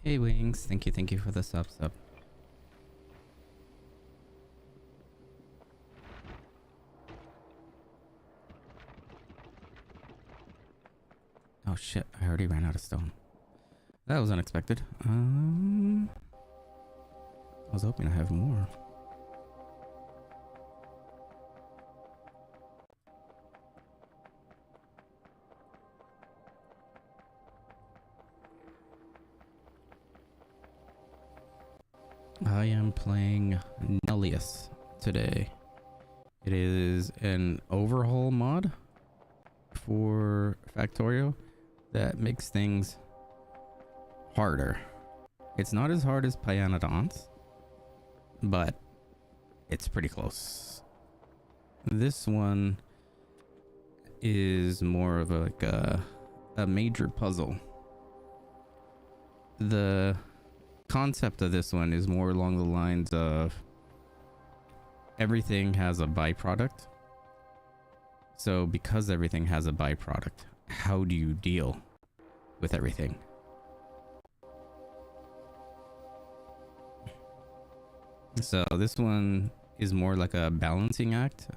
Hey Wings, thank you for the sub. Oh shit, I already ran out of stone. That was unexpected. I was hoping to have more. I am playing Nellius today. It is an overhaul mod for Factorio that makes things harder. It's not as hard as Pyanodons, but it's pretty close. This one is more of a major puzzle. The concept of this one is more along the lines of everything has a byproduct. So because everything has a byproduct, how do you deal with everything? So this one is more like a balancing act,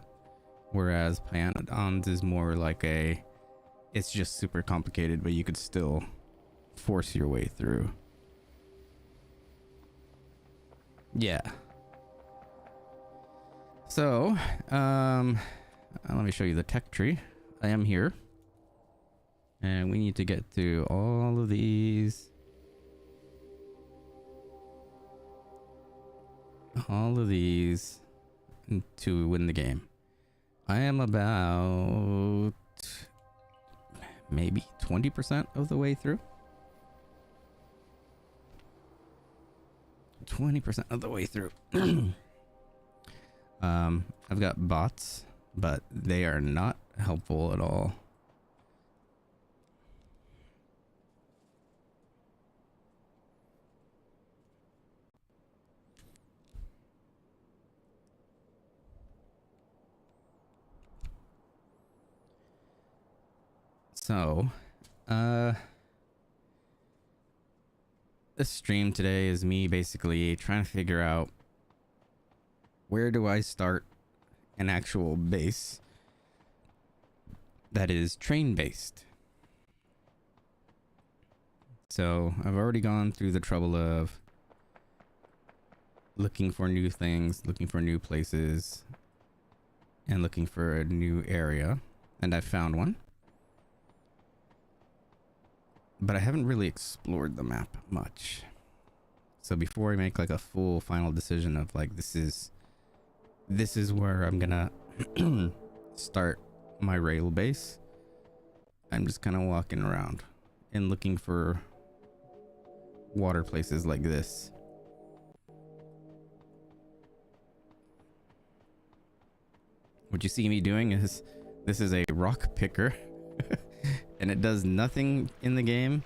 whereas Pyanodons is more like it's just super complicated, but you could still force your way through. Yeah. So, let me show you the tech tree. I am here. And we need to get through all of these. All of these to win the game. I am about maybe 20% of the way through. 20% of the way through. I've got bots, but they are not helpful at all. So, this stream today is me basically trying to figure out where do I start an actual base that is train based. So I've already gone through the trouble of looking for new things, looking for new places, and looking for a new area, and I found one. But I haven't really explored the map much. So before I make like a full final decision of like this is where I'm gonna start my rail base, I'm just kind of walking around and looking for water places like this. What you see me doing is this is a rock picker and it does nothing in the game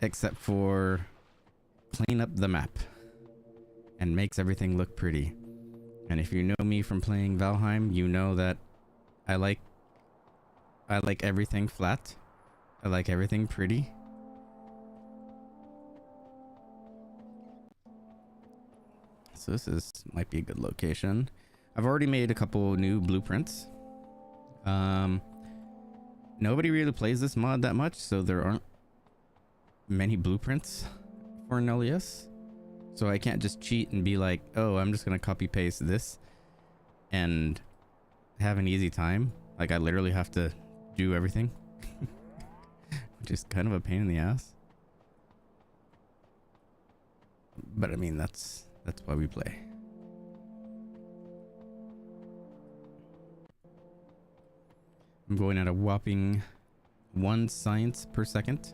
except for clean up the map and makes everything look pretty. And if you know me from playing Valheim, you know that I like everything flat. I like everything pretty. So this might be a good location. I've already made a couple new blueprints. Nobody really plays this mod that much, so there aren't many blueprints for Nullius. So I can't just cheat and be like, oh, I'm just gonna copy paste this and have an easy time. Like I literally have to do everything, which is kind of a pain in the ass. But I mean, that's why we play. I'm going at a whopping 1 science per second.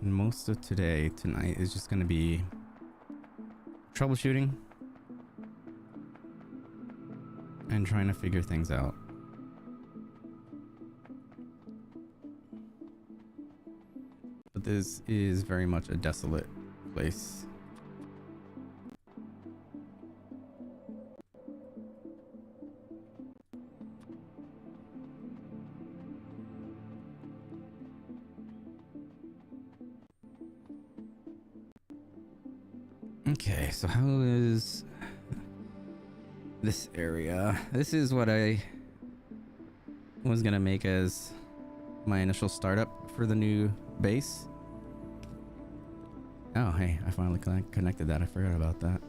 And most of tonight is just going to be troubleshooting and and trying to figure things out. But this is very much a desolate place. Okay, so how is this area? This is what I was gonna make as my initial startup for the new base. Oh, hey, I finally connected that. I forgot about that.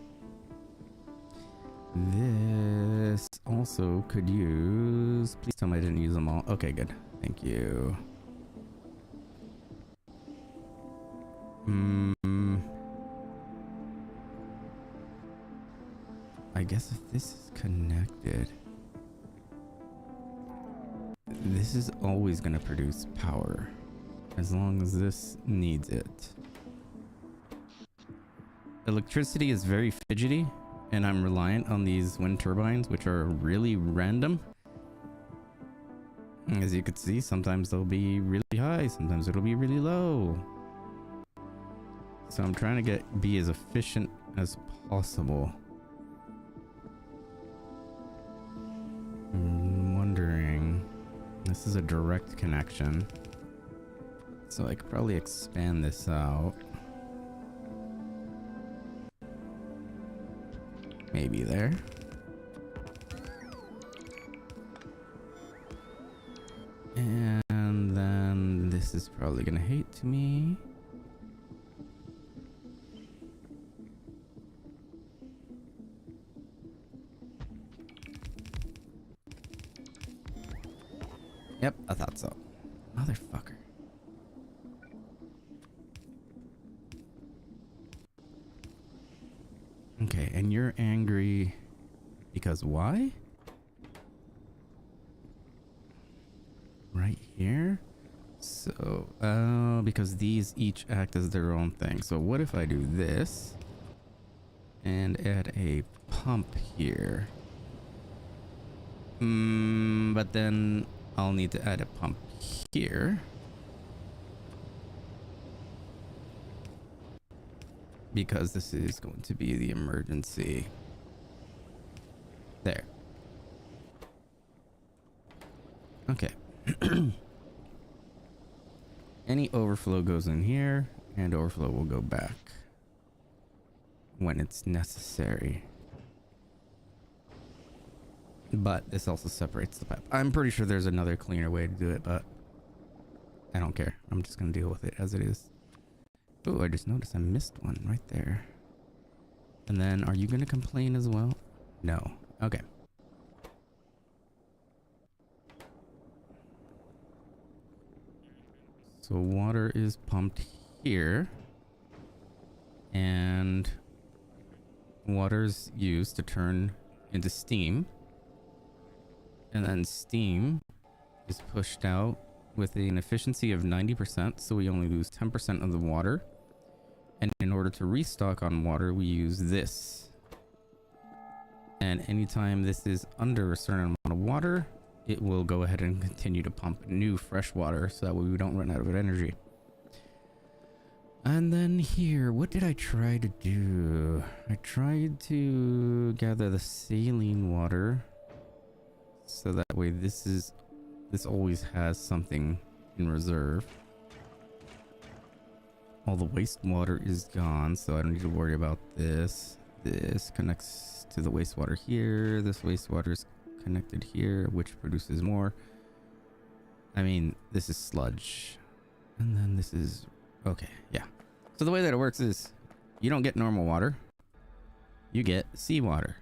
This also could use... Please tell me I didn't use them all. Okay, good. Thank you. I guess if this is connected, this is always going to produce power as long as this needs it. Electricity is very fidgety, and I'm reliant on these wind turbines, which are really random. As you can see, sometimes they'll be really high, sometimes it'll be really low. So I'm trying to be as efficient as possible. I'm wondering, this is a direct connection, so I could probably expand this out. Maybe there. And then this is probably gonna hate me. Yep, I thought so. Motherfucker. Okay, and you're angry because why? Right here? So, because these each act as their own thing. So what if I do this and add a pump here? But then I'll need to add a pump here. Because this is going to be the emergency. There. Okay. Any overflow goes in here, and overflow will go back when it's necessary. But this also separates the pipe. I'm pretty sure there's another cleaner way to do it, but I don't care. I'm just going to deal with it as it is. Oh, I just noticed I missed one right there. And then, are you going to complain as well? No. Okay. So water is pumped here. And water's used to turn into steam. And then steam is pushed out with an efficiency of 90%, so we only lose 10% of the water. And in order to restock on water, we use this. And anytime this is under a certain amount of water, it will go ahead and continue to pump new fresh water, so that way we don't run out of energy. And then here, what did I try to do? I tried to gather the saline water, so that way this always has something in reserve. All the wastewater is gone, so I don't need to worry about this. This connects to the wastewater here. This wastewater is connected here, which produces more. I mean, this is sludge. And then this is... okay, yeah. So the way that it works is you don't get normal water. You get seawater.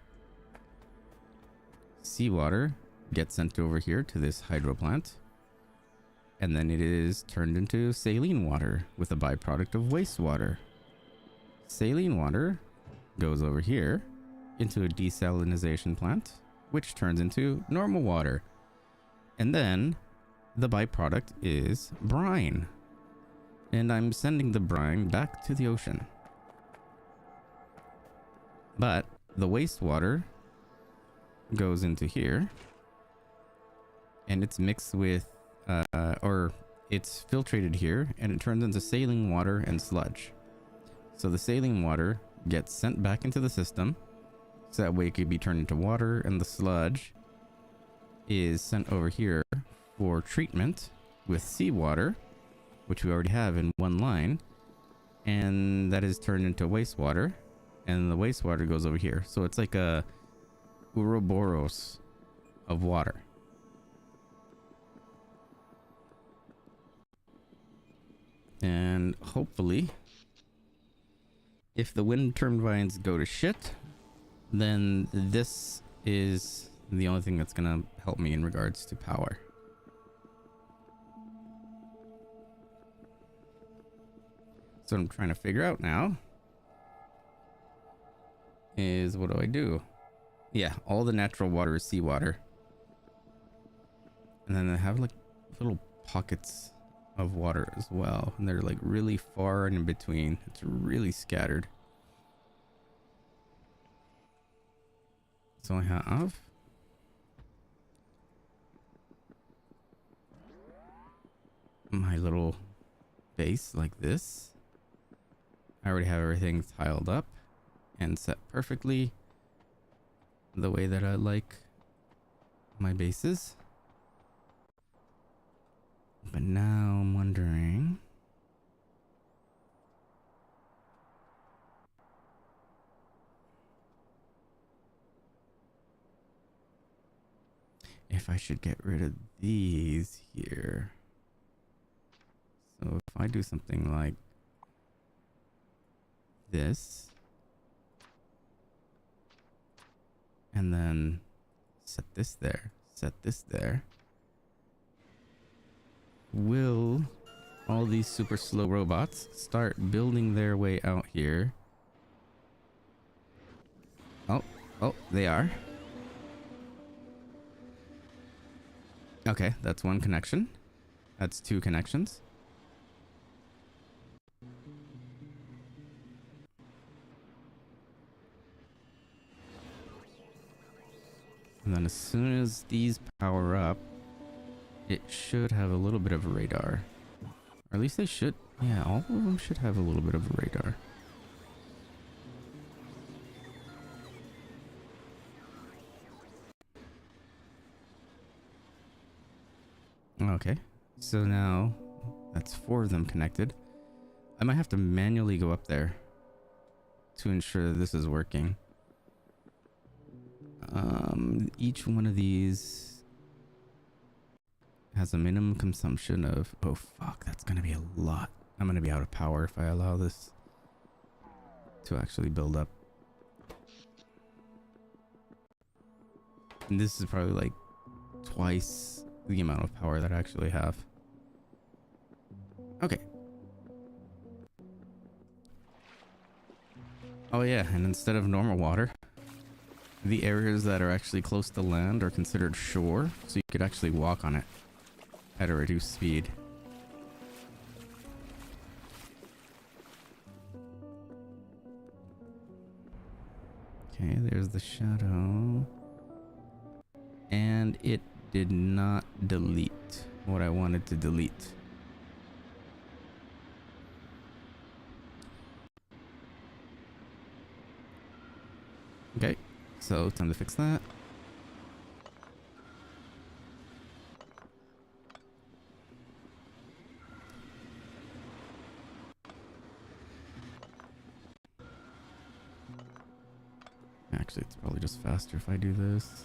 Seawater gets sent over here to this hydro plant. And then it is turned into saline water with a byproduct of wastewater. Saline water goes over here into a desalinization plant, which turns into normal water. And then the byproduct is brine. And I'm sending the brine back to the ocean. But the wastewater goes into here, and it's mixed with, or it's filtrated here, and it turns into saline water and sludge. So the saline water gets sent back into the system, so that way it could be turned into water, and the sludge is sent over here for treatment with seawater, which we already have in one line, and that is turned into wastewater, and the wastewater goes over here. So it's like a Ouroboros of water. And hopefully, if the wind turbines go to shit, then this is the only thing that's gonna help me in regards to power. So what I'm trying to figure out now is, what do I do? Yeah, all the natural water is seawater. And then I have like little pockets of water as well, and they're like really far and in between. It's really scattered. So I have my little base like this. I already have everything tiled up and set perfectly the way that I like my bases. But now I'm wondering, if I should get rid of these here. So if I do something like this, and then set this there, set this there, will all these super slow robots start building their way out here? Oh, they are. Okay, that's one connection. That's two connections. And then as soon as these power up, it should have a little bit of a radar. Or at least they should. Yeah, all of them should have a little bit of a radar. Okay, so now that's 4 of them connected. I might have to manually go up there to ensure that this is working. Each one of these has a minimum consumption of, oh fuck, that's gonna be a lot. I'm gonna be out of power if I allow this to actually build up. And this is probably like twice the amount of power that I actually have. Okay. Oh yeah, and instead of normal water, the areas that are actually close to land are considered shore, so you could actually walk on it at a reduced speed. Okay, there's the shadow. And it did not delete what I wanted to delete. Okay, so time to fix that. Actually, it's probably just faster if I do this.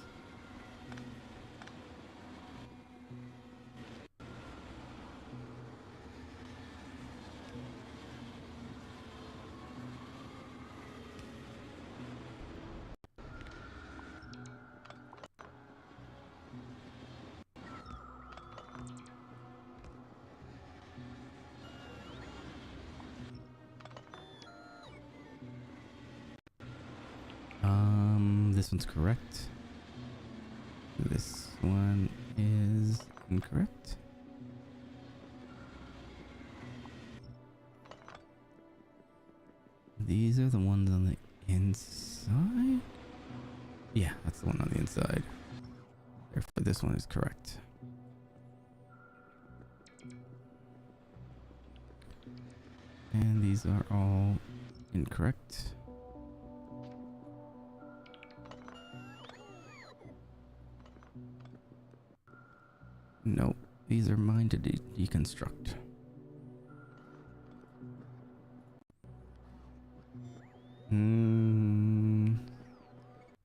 This one's correct. This one is incorrect. These are the ones on the inside? Yeah, that's the one on the inside. side. Therefore, this one is correct. And these are all incorrect. Nope, these are mine to deconstruct.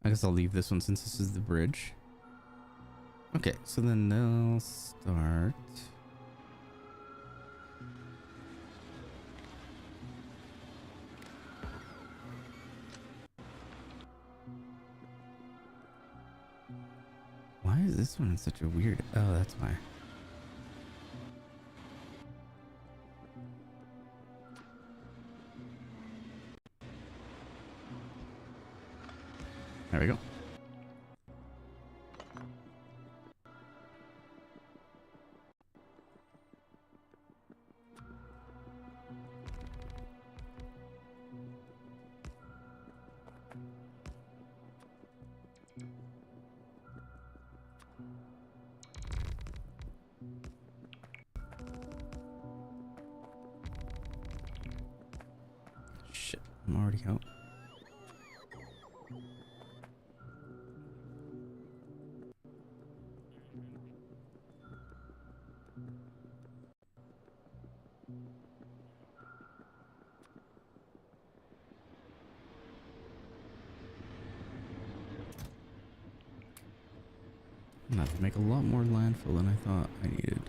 I guess I'll leave this one since this is the bridge. Okay, so then they'll start. Why is this one in such a weird... Oh, that's why. There we go. Shit, I'm already out. I'm gonna have to make a lot more landfill than I thought I needed.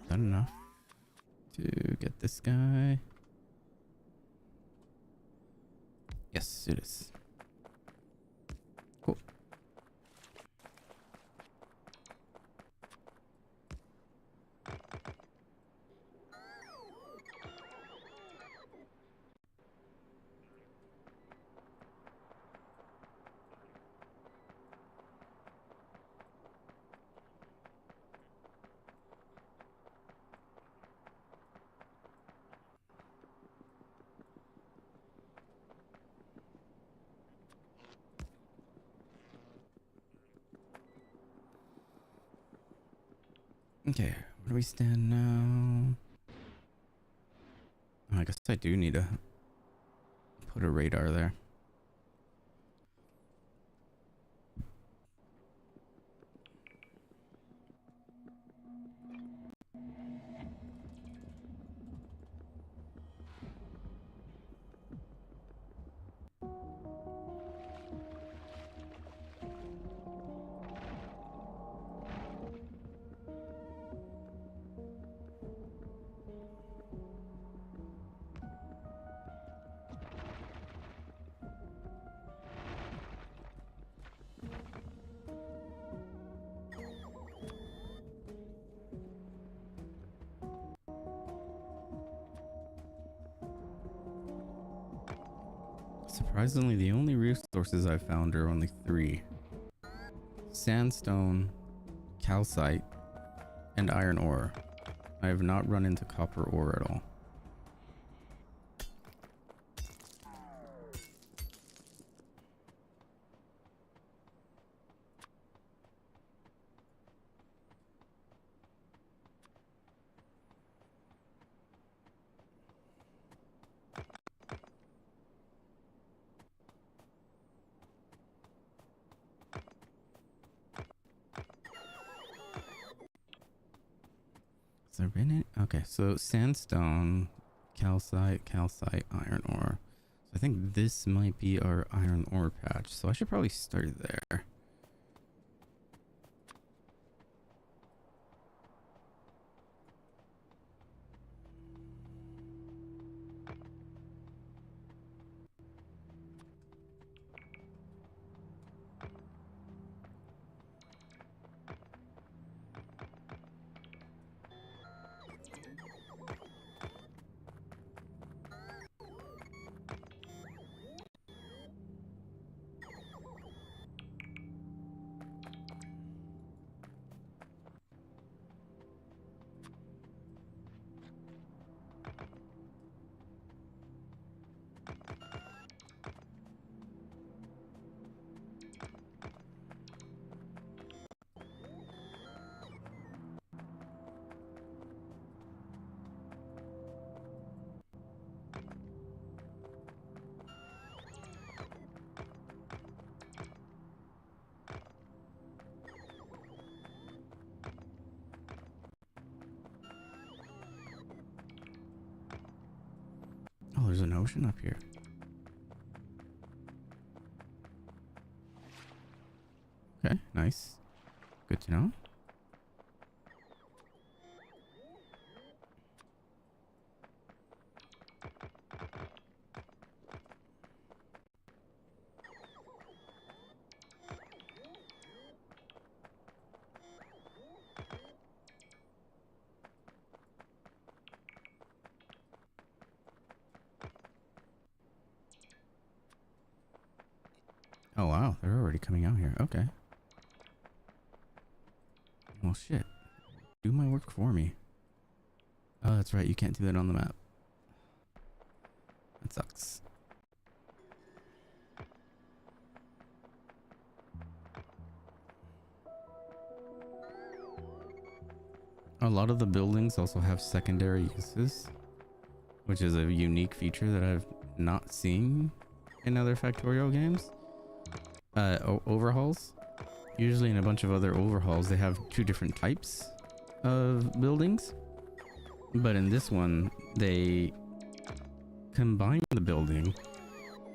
Done enough to get this guy. Yes, it is. Cool. Okay, where do we stand now? Oh, I guess I do need to put a radar there. Surprisingly, the only resources I've found are only 3. Sandstone, calcite, and iron ore. I have not run into copper ore at all. Has there been any? Okay, so sandstone, calcite, iron ore. So I think this might be our iron ore patch. So I should probably start there. Oh, there's an ocean up here. Okay, nice. Good to know. Oh wow, they're already coming out here. Okay. Well shit. Do my work for me. Oh, that's right, you can't do that on the map. That sucks. A lot of the buildings also have secondary uses, which is a unique feature that I've not seen in other Factorio games. Overhauls. Usually in a bunch of other overhauls, they have 2 different types of buildings. But in this one, they combine the building.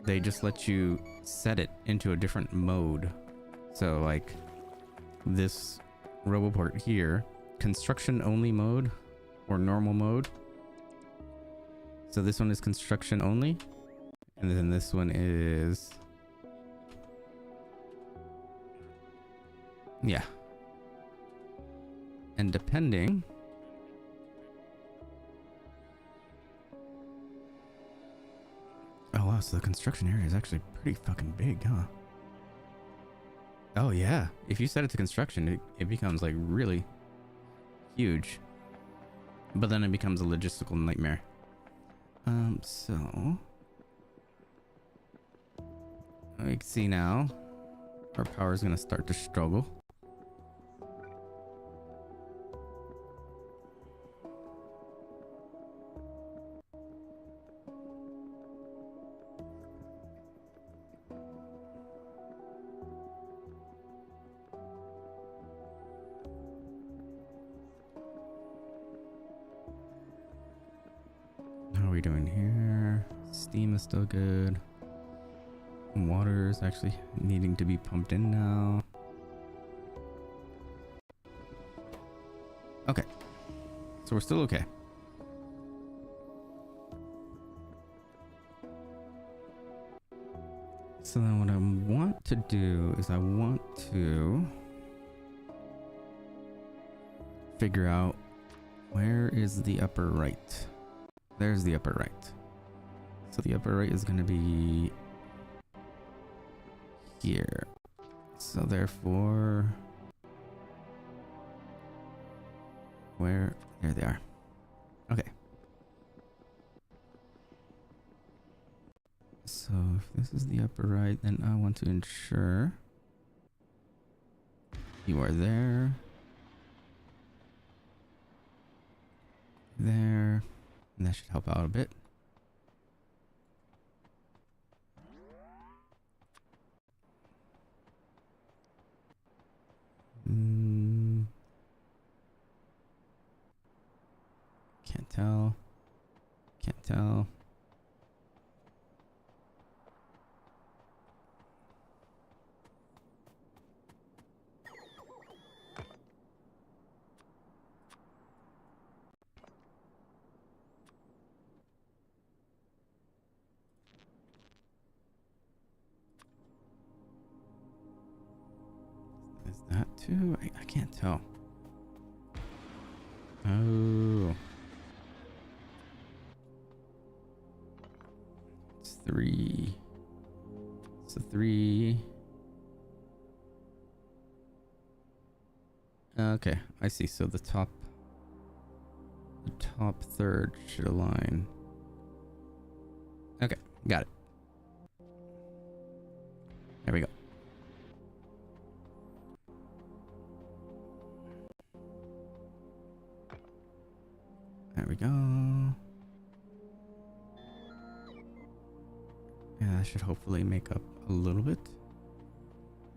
They just let you set it into a different mode. So like this Roboport here, construction only mode or normal mode. So this one is construction only. And then this one is... yeah. And depending... oh wow, so the construction area is actually pretty fucking big, huh? Oh yeah, if you set it to construction, it becomes like really huge. But then it becomes a logistical nightmare. So... we can see now our power is gonna start to struggle. How are we doing here? Steam is still good. Water is actually needing to be pumped in now. Okay. So we're still okay. So then what I want to do is I want to figure out where is the upper right. There's the upper right. So the upper right is going to be here. So therefore, where? There they are. Okay. So if this is the upper right, then I want to ensure you are there. There. And that should help out a bit. Can't tell. Can't tell. Is that too? I can't tell. Oh. It's 3. It's a 3. Okay, I see. So the top third should align. Okay, got it. There we go. There we go. Yeah, that should hopefully make up a little bit.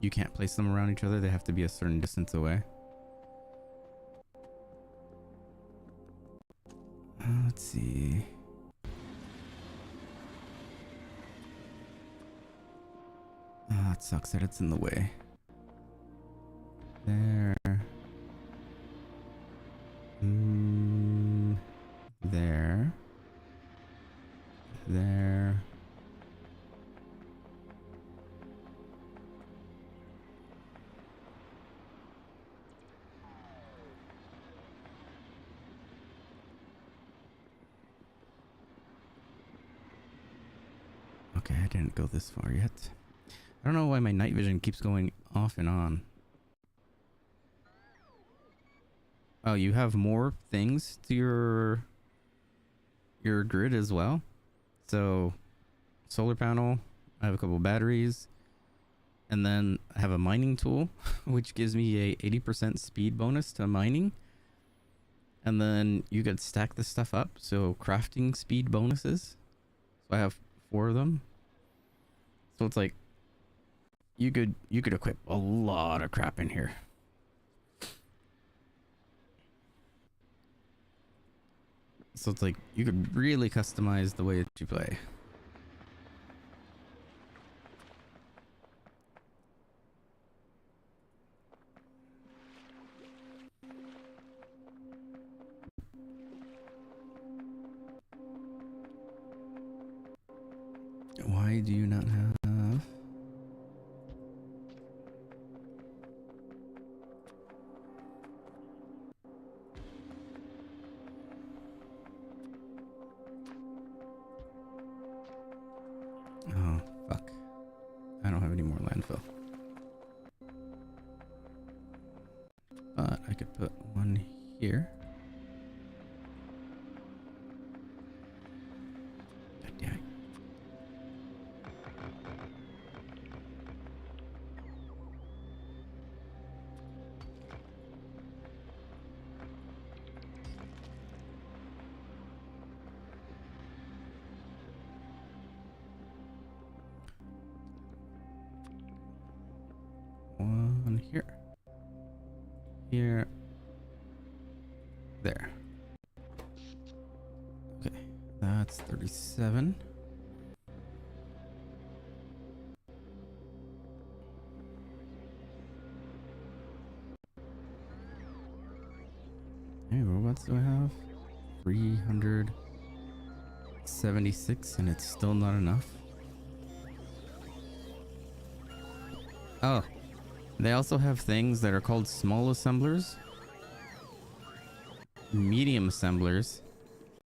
You can't place them around each other. They have to be a certain distance away. Let's see. Ah, it sucks that it's in the way. There. There. There. Okay, I didn't go this far yet. I don't know why my night vision keeps going off and on. Oh, you have more things to your grid as well. So, solar panel, I have a couple batteries, and then I have a mining tool, which gives me a 80% speed bonus to mining. And then you could stack this stuff up, so crafting speed bonuses. So I have 4 of them. So it's like you could equip a lot of crap in here. So it's like you could really customize the way that you play. Why do you not have? Oh, fuck. I don't have any more landfill. But I could put one here. God damn it. One here. Here. There. Okay, that's 37. How many robots do I have? 376, and it's still not enough. Oh, they also have things that are called small assemblers, medium assemblers,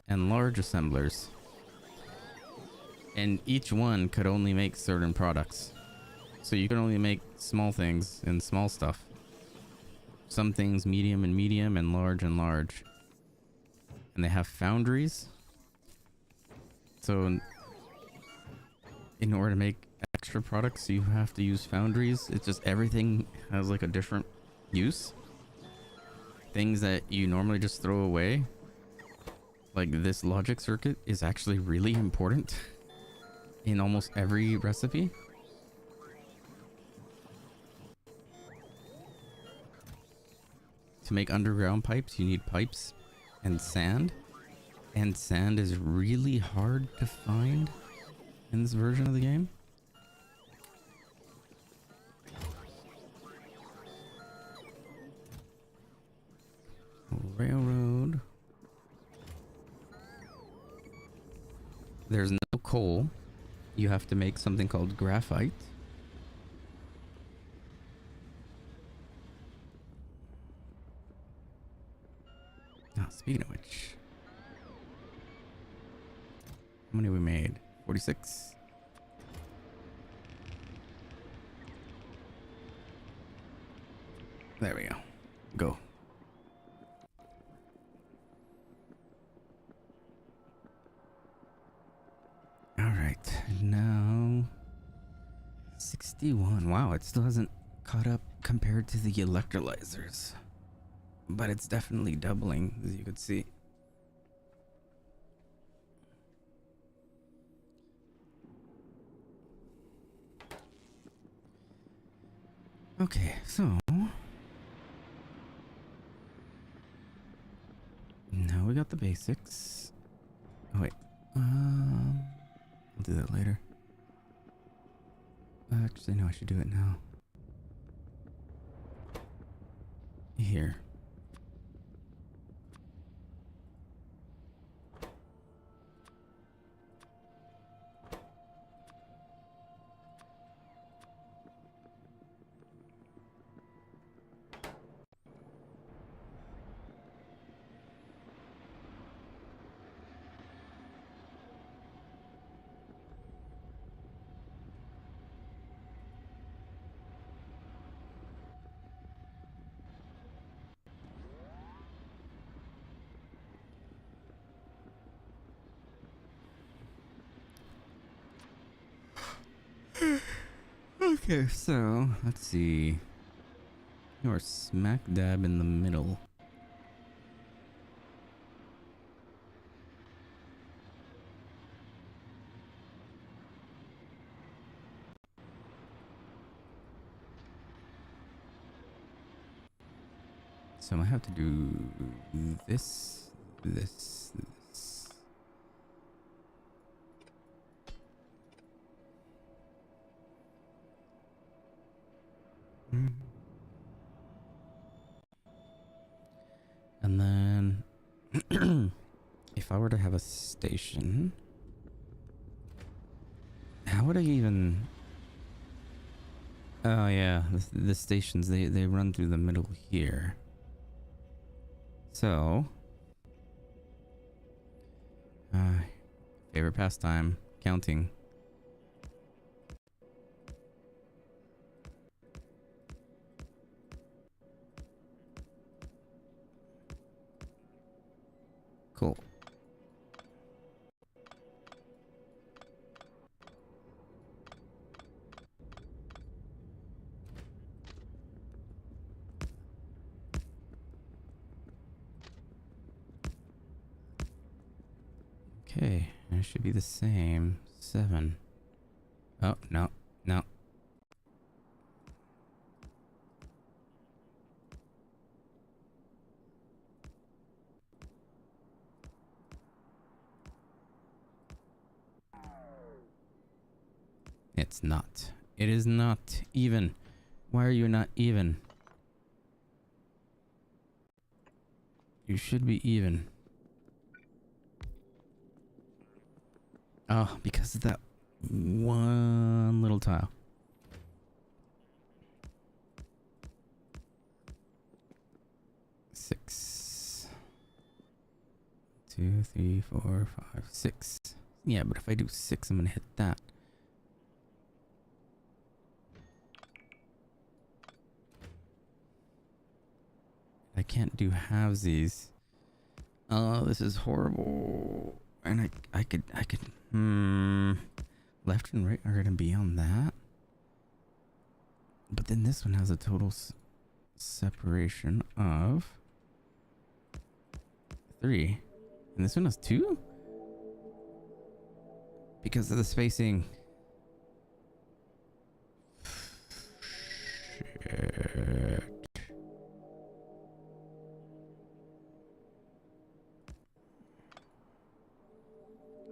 and large assemblers. And each one could only make certain products. So you can only make small things and small stuff. Some things medium and large and large. And they have foundries. So in order to make extra products, you have to use foundries. It's just everything has like a different use. Things that you normally just throw away, like this logic circuit, is actually really important in almost every recipe. To make underground pipes, you need pipes and sand. And sand is really hard to find in this version of the game. Railroad. There's no coal. You have to make something called graphite. Ah, speaking of which, how many we made? 46. There we go. Go. All right, now 61. Wow, it still hasn't caught up compared to the electrolyzers, but it's definitely doubling, as you could see. Okay, so now we got the basics. Oh wait, I'll do that later. Actually, no, I should do it now. Here. Okay, so let's see. You're smack dab in the middle. So I have to do this, this, this. And then if I were to have a station, how would I even... Oh yeah, the stations, they run through the middle here. So, favorite pastime, counting. Cool. Okay, it should be the same. 7. Oh, no, no. It's not. It is not even. Why are you not even? You should be even. Oh, because of that one little tile. Six. 2, 3, 4, 5, 6. Yeah, but if I do 6, I'm gonna hit that. can't do halvesies. Oh, this is horrible. And I could, left and right are gonna be on that. But then this one has a total separation of 3. And this one has 2? Because of the spacing. Shit.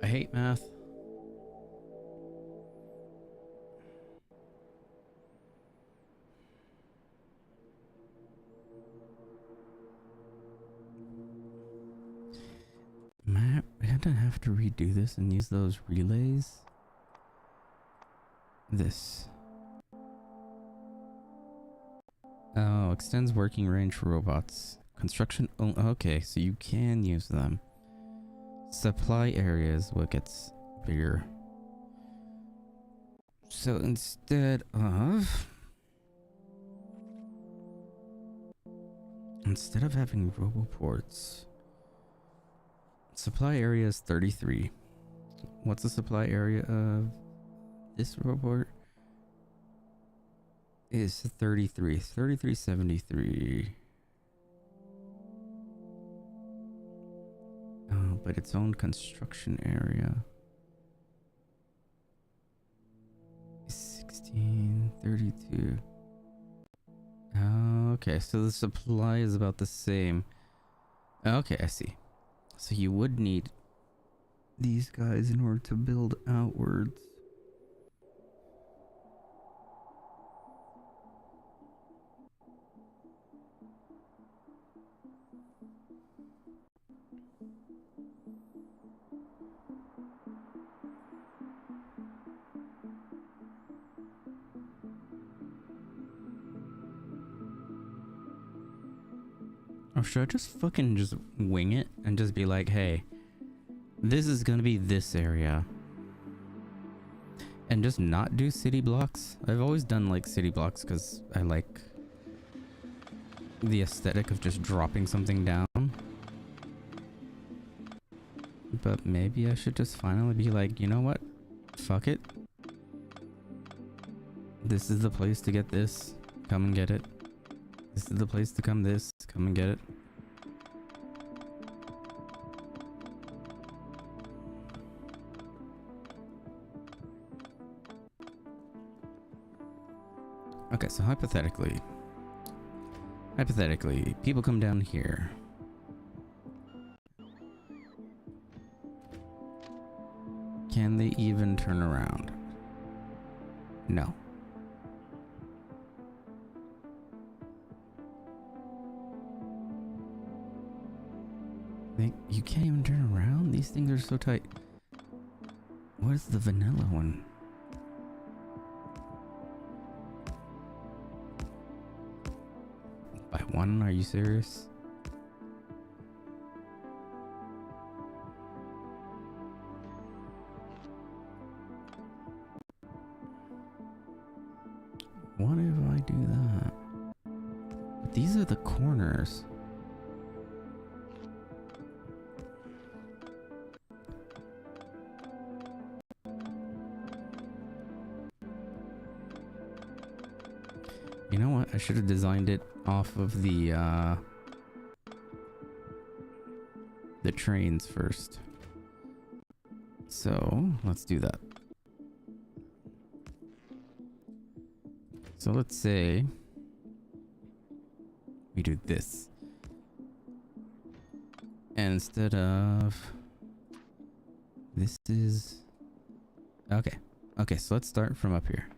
I hate math. Matt, I don't have to redo this and use those relays. This. Oh, extends working range for robots. Construction. Oh, okay, so you can use them. Supply areas, what gets bigger. So instead of having roboports, supply area is 33. What's the supply area of this robot? Is 3373. Oh, but its own construction area is 1632. Okay, so the supply is about the same. Okay, I see. So you would need these guys in order to build outwards. Or should I just fucking just wing it and just be like, hey, this is gonna be this area. And just not do city blocks? I've always done like city blocks because I like the aesthetic of just dropping something down. But maybe I should just finally be like, you know what? Fuck it. This is the place to get this. Come and get it. This is the place to come this. Come and get it. Okay, so hypothetically, people come down here. Can they even turn around? No. You can't even turn around? These things are so tight. What is the vanilla one? By 1? Are you serious? What if I do that? But these are the corners. You know what? I should have designed it off of the trains first. So let's do that. So let's say we do this. And instead of this is okay. Okay, so let's start from up here.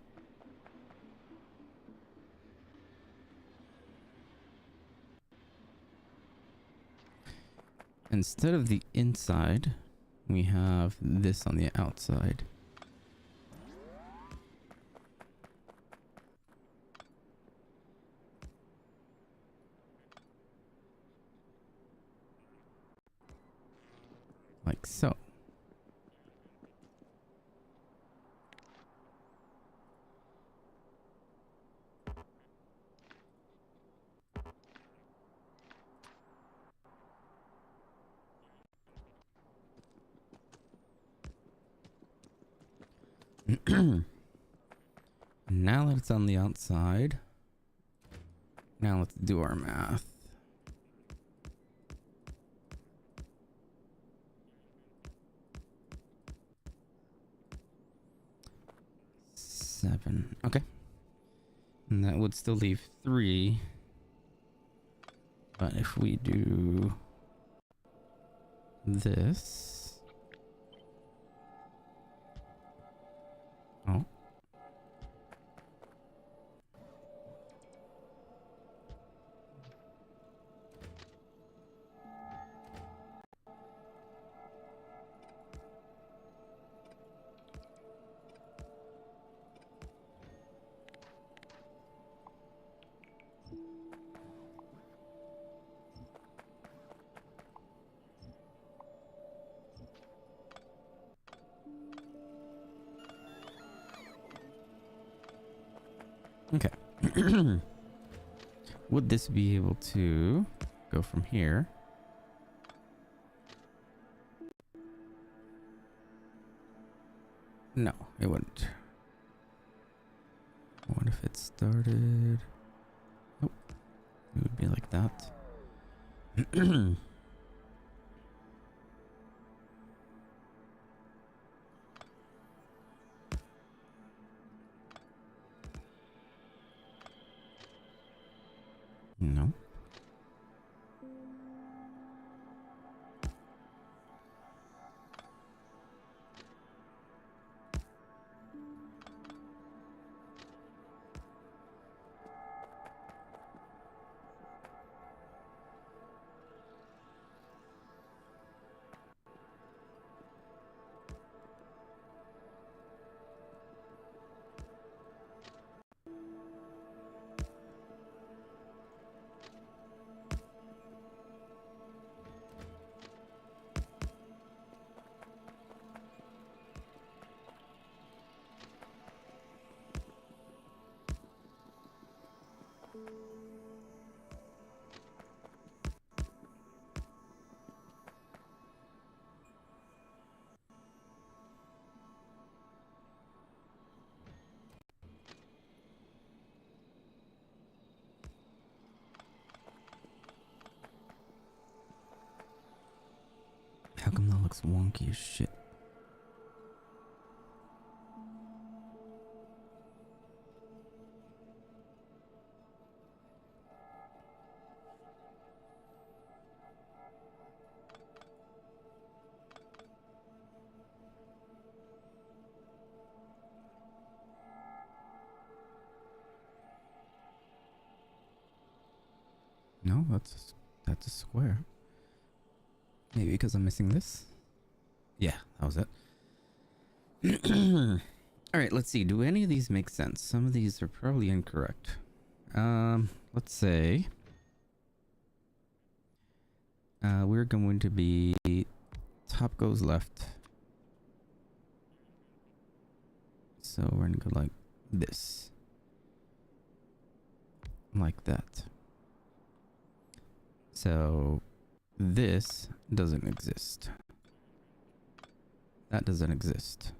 Instead of the inside, we have this on the outside. Like so. Now that it's on the outside, now let's do our math. Seven. Okay. And that would still leave 3. But if we do this. Oh. Okay. Would this be able to go from here? No, it wouldn't. What if it started? Oh, it would be like that. No. How come that looks wonky as shit? No, that's a square. Maybe because I'm missing this? Yeah, that was it. Alright, let's see. Do any of these make sense? Some of these are probably incorrect. Let's say we're going to be top goes left. So we're gonna go like this. Like that. So this doesn't exist. That doesn't exist.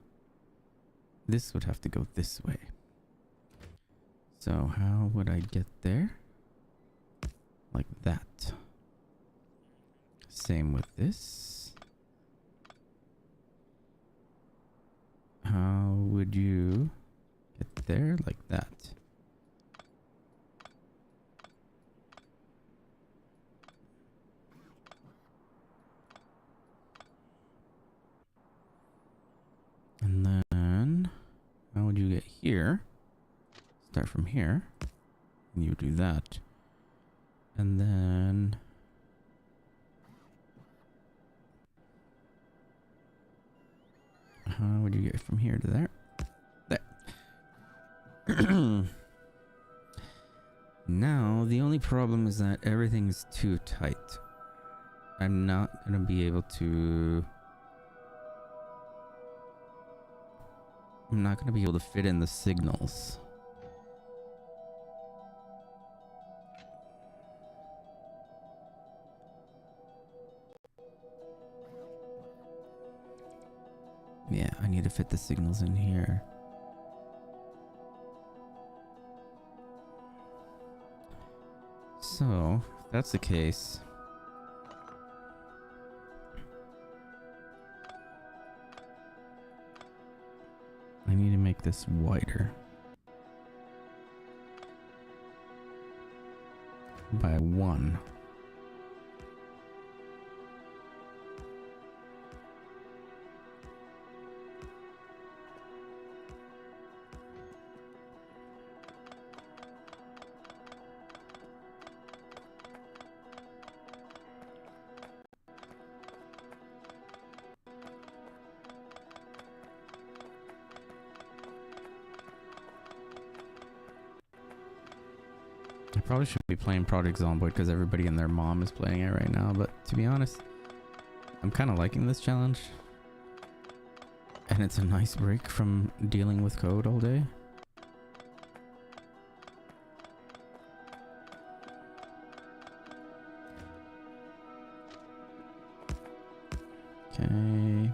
This would have to go this way. So how would I get there? Like that. Same with this. How would you get there? Like that. And then how would you get here? Start from here. And you do that. And then how would you get from here to there? There. Now, the only problem is that everything's too tight. I'm not gonna be able to... I'm not gonna be able to fit in the signals. Yeah, I need to fit the signals in here. So, if that's the case, I need to make this wider by 1. I probably should be playing Project Zomboid because everybody and their mom is playing it right now, but to be honest, I'm kind of liking this challenge. And it's a nice break from dealing with code all day. Okay.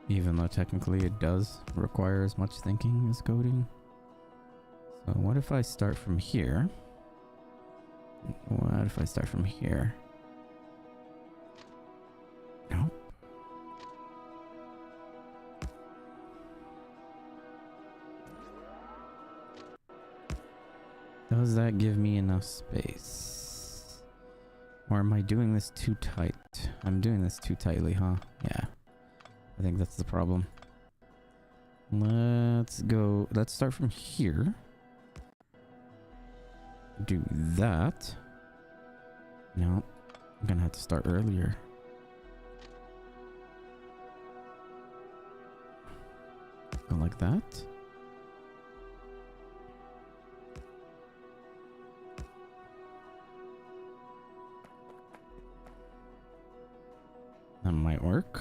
Even though technically it does require as much thinking as coding. So what if I start from here? What if I start from here? Nope. Does that give me enough space? Or am I doing this too tight? I'm doing this too tightly, huh? Yeah. I think that's the problem. Let's go. Let's start from here. Do that. No, I'm gonna have to start earlier. Go like that. That might work.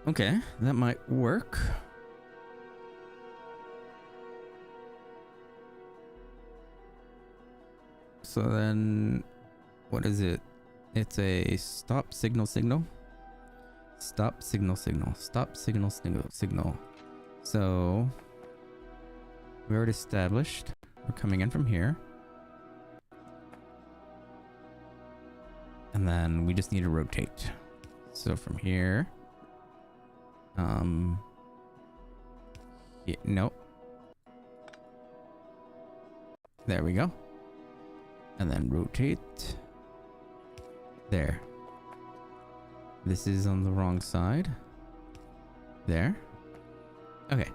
Okay, that might work. So then, what is it? It's a stop signal signal. Stop signal signal. Stop signal signal signal. So, we already established we're coming in from here. And then we just need to rotate. So from here, nope. There we go. And then rotate. There. This is on the wrong side. There. Okay.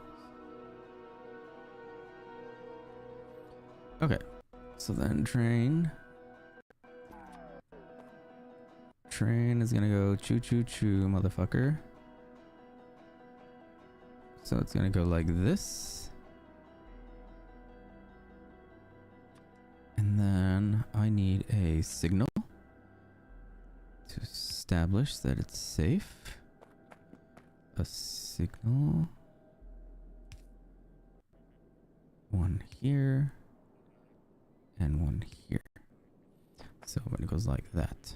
Okay. So then train. Train is gonna go choo choo choo, motherfucker. So it's gonna go like this. And then I need a signal to establish that it's safe. A signal. One here. And one here. So when it goes like that.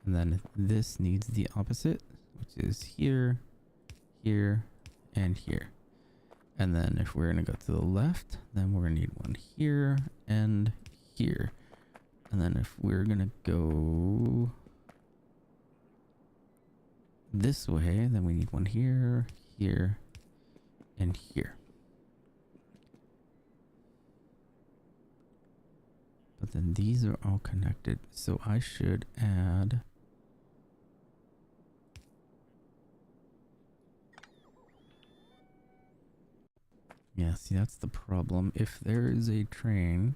And then this needs the opposite, which is here, here, and here. And then if we're gonna go to the left, then we're gonna need one here and here. And then if we're gonna go this way, then we need one here, here, and here. But then these are all connected, so I should add yeah, see, that's the problem. If there is a train,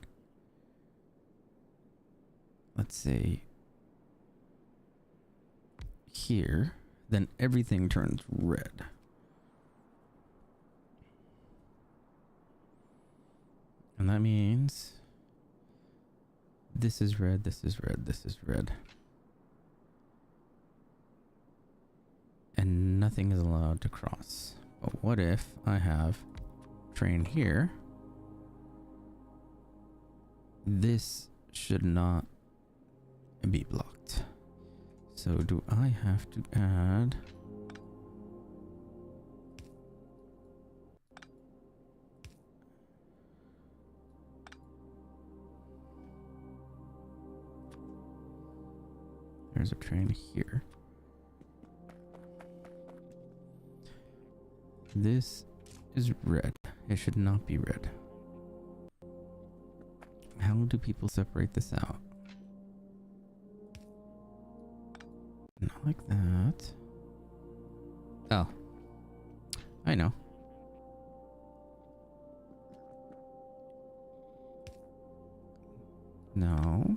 let's say here, then everything turns red. And that means this is red, this is red, this is red. And nothing is allowed to cross. But what if I have train here? This should not be blocked. So do I have to add... There's a train here. This is red. It should not be red. How do people separate this out? Not like that. Oh. I know. No.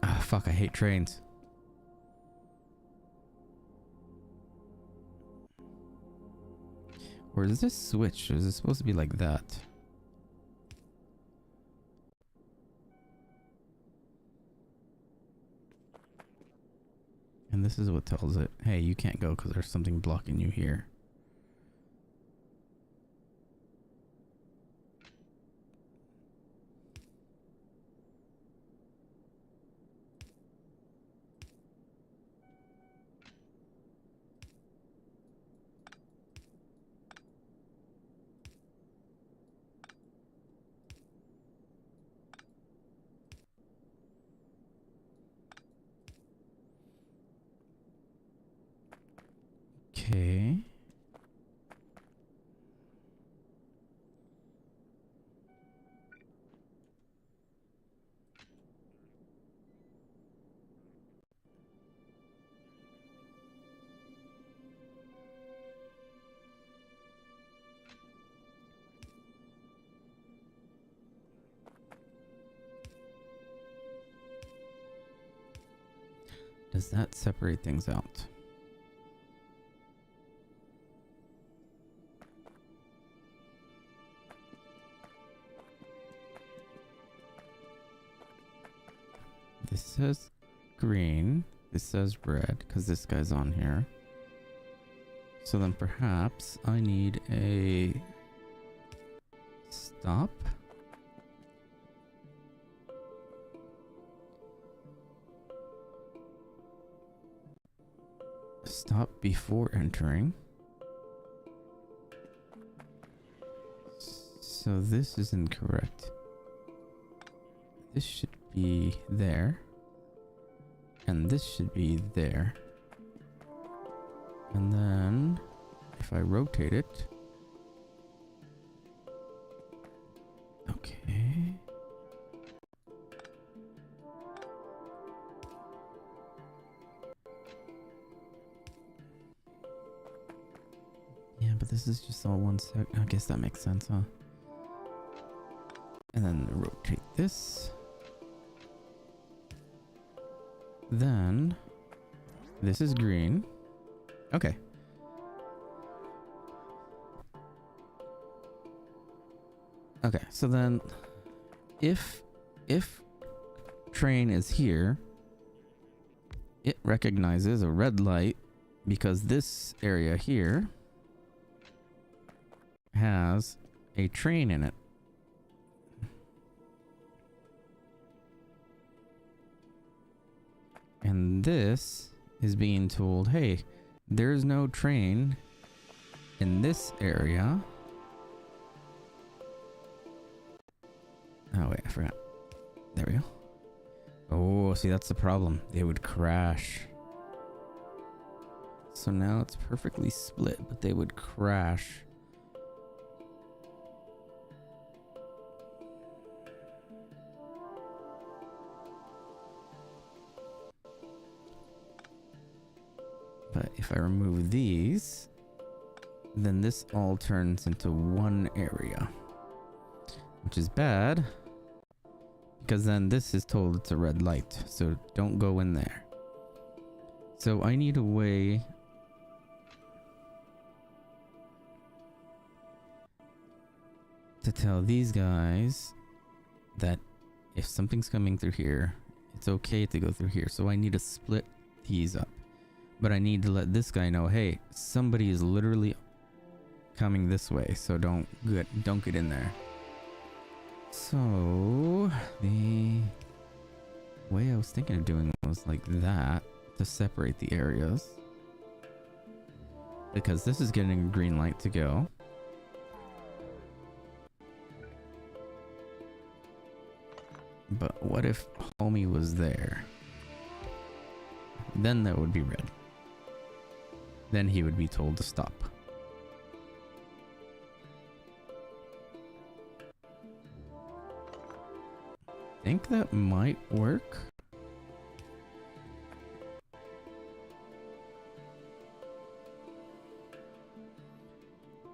Ah, fuck, I hate trains. Or is this switch? Or is it supposed to be like that? And this is what tells it, hey, you can't go because there's something blocking you here. Okay. Does that separate things out? This says green. This says red because this guy's on here. So then perhaps I need a stop. Stop before entering. So this is incorrect. This should be there. And this should be there. And then if I rotate it. Okay. Yeah, but this is just all one sec. I guess that makes sense, huh? And then rotate this. Then this is green. Okay. Okay, so then if train is here, it recognizes a red light because this area here has a train in it. And this is being told, hey, there's no train in this area. Oh, wait, I forgot. There we go. Oh, see, that's the problem. They would crash. So now it's perfectly split, but they would crash. But if I remove these, then this all turns into one area, which is bad because then this is told it's a red light, so don't go in there. So I need a way to tell these guys that if something's coming through here, it's okay to go through here. So I need to split these up. But I need to let this guy know, hey, somebody is literally coming this way, so don't get in there. So the way I was thinking of doing was like that to separate the areas, because this is getting a green light to go. But what if homie was there? Then that would be red. Then he would be told to stop. Think that might work.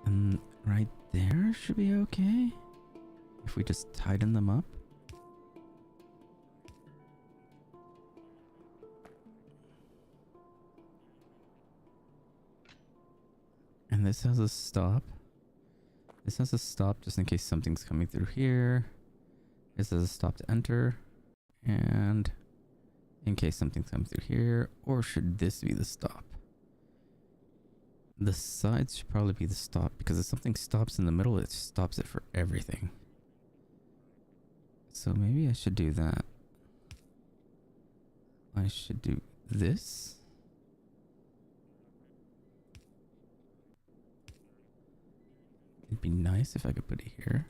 And right there should be okay if we just tighten them up. And this has a stop. This has a stop just in case something's coming through here. This has a stop to enter. And in case something's coming through here. Or should this be the stop? The sides should probably be the stop, because if something stops in the middle, it stops it for everything. So maybe I should do that. I should do this. It'd be nice if I could put it here.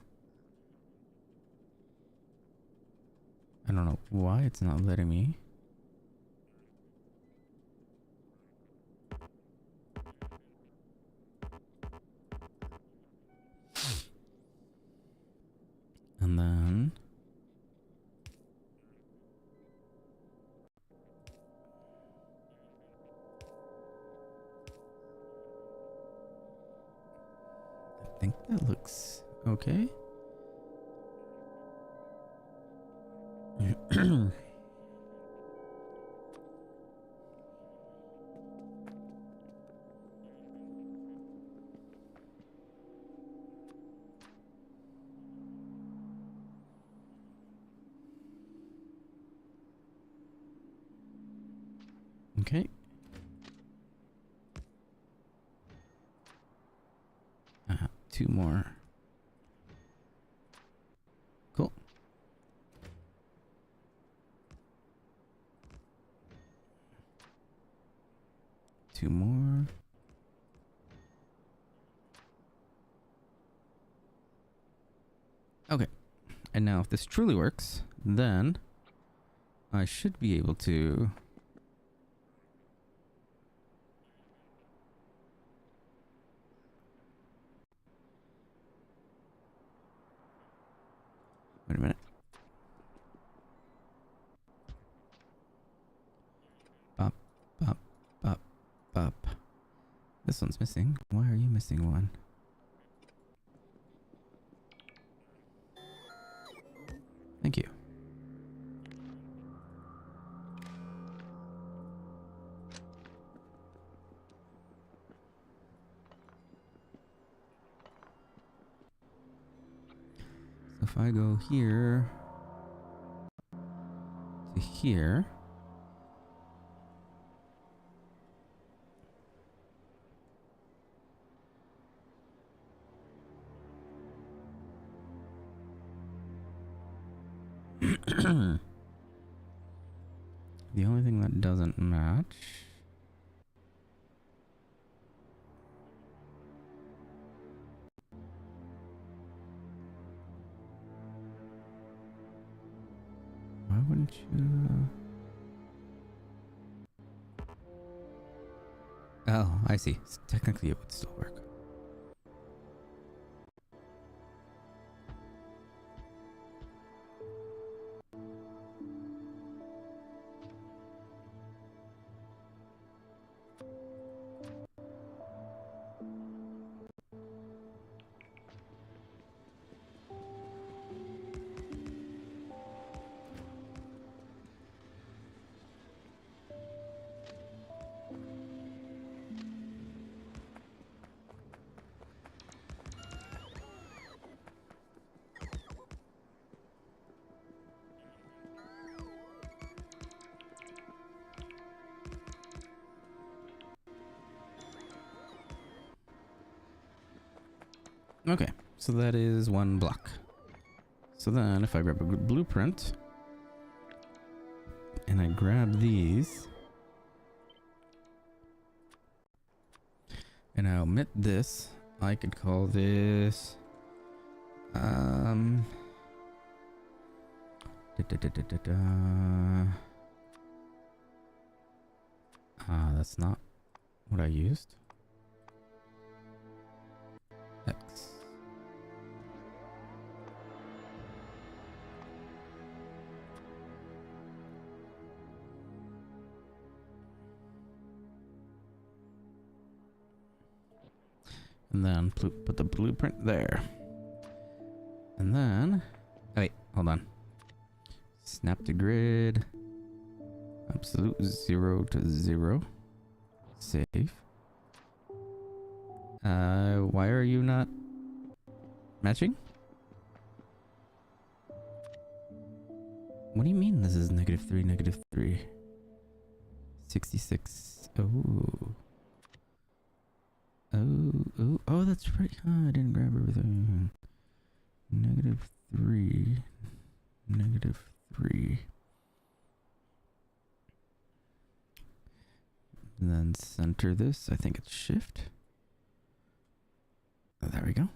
I don't know why it's not letting me. And then I think that looks okay. Okay. Two more. Cool. Two more. Okay. And now if this truly works, then I should be able to wait a minute. Bop, bop, bop, bop. This one's missing. Why are you missing one? Thank you. So if I go here to here, the only thing that doesn't match why wouldn't you oh, I see. So technically it would still work. Okay, so that is one block. So then if I grab a blueprint and I grab these and I omit this, I could call this that's not what I used. X. And then put the blueprint there. And then, oh wait, hold on. Snap to grid. Absolute 0 to 0. Save. Why are you not matching? What do you mean this is -3, -3? 66. Oh. Oh, that's right. Oh, I didn't grab everything. -3. -3. And then center this. I think it's shift. Oh, there we go.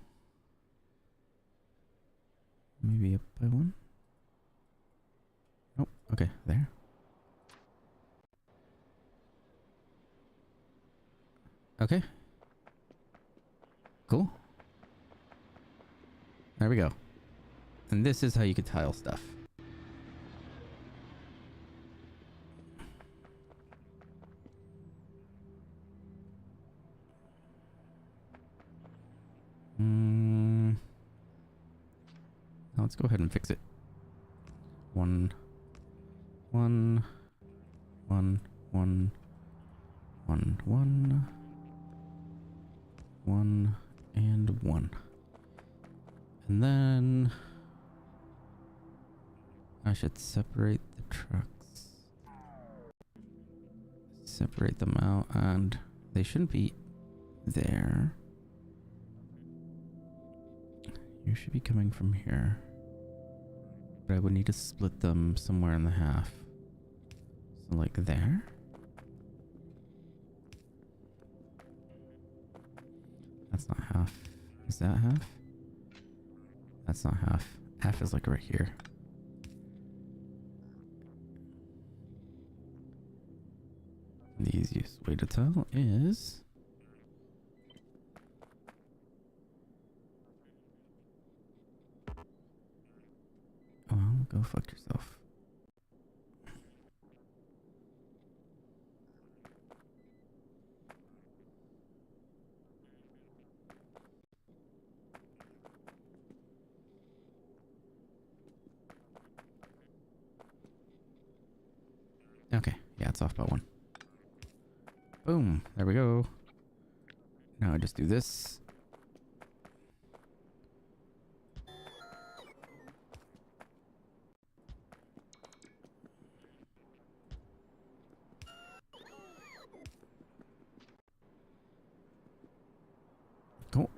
Maybe up by 1. Oh, okay, there. Okay. Cool. There we go. And this is how you could tile stuff. Now let's go ahead and fix it. 1, 1, 1, 1, 1, 1, 1, and 1. And then I should separate the trucks. Separate them out, and they shouldn't be there. You should be coming from here. But I would need to split them somewhere in the half. So like there. That's not half. Is that half? That's not half. Half is like right here. The easiest way to tell is... well, go fuck yourself. Okay, yeah, it's off by 1. Boom, there we go. Now I just do this. Cool.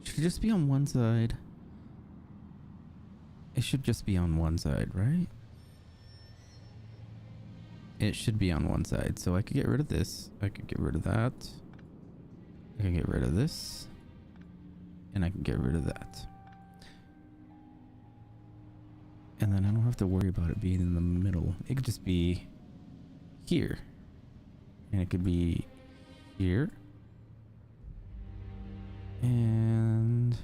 Should it just be on one side? It should just be on one side, right? It should be on one side, so I could get rid of this. I could get rid of that. I can get rid of this. And I can get rid of that. And then I don't have to worry about it being in the middle. It could just be here. And it could be here. And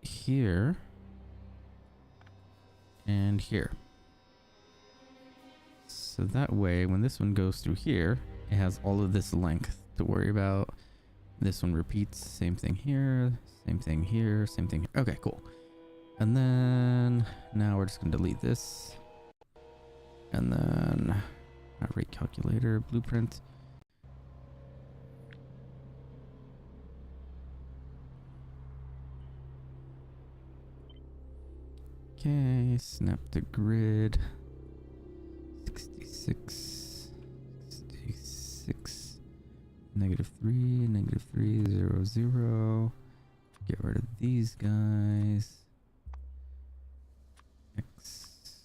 here. And here. So that way, when this one goes through here, it has all of this length to worry about. This one repeats, same thing here, same thing here, same thing here. Okay, cool. And then now we're just gonna delete this. And then our rate calculator, blueprint. Okay, snap to grid. 66. 66. -3, -3, 0, 0. Get rid of these guys. X.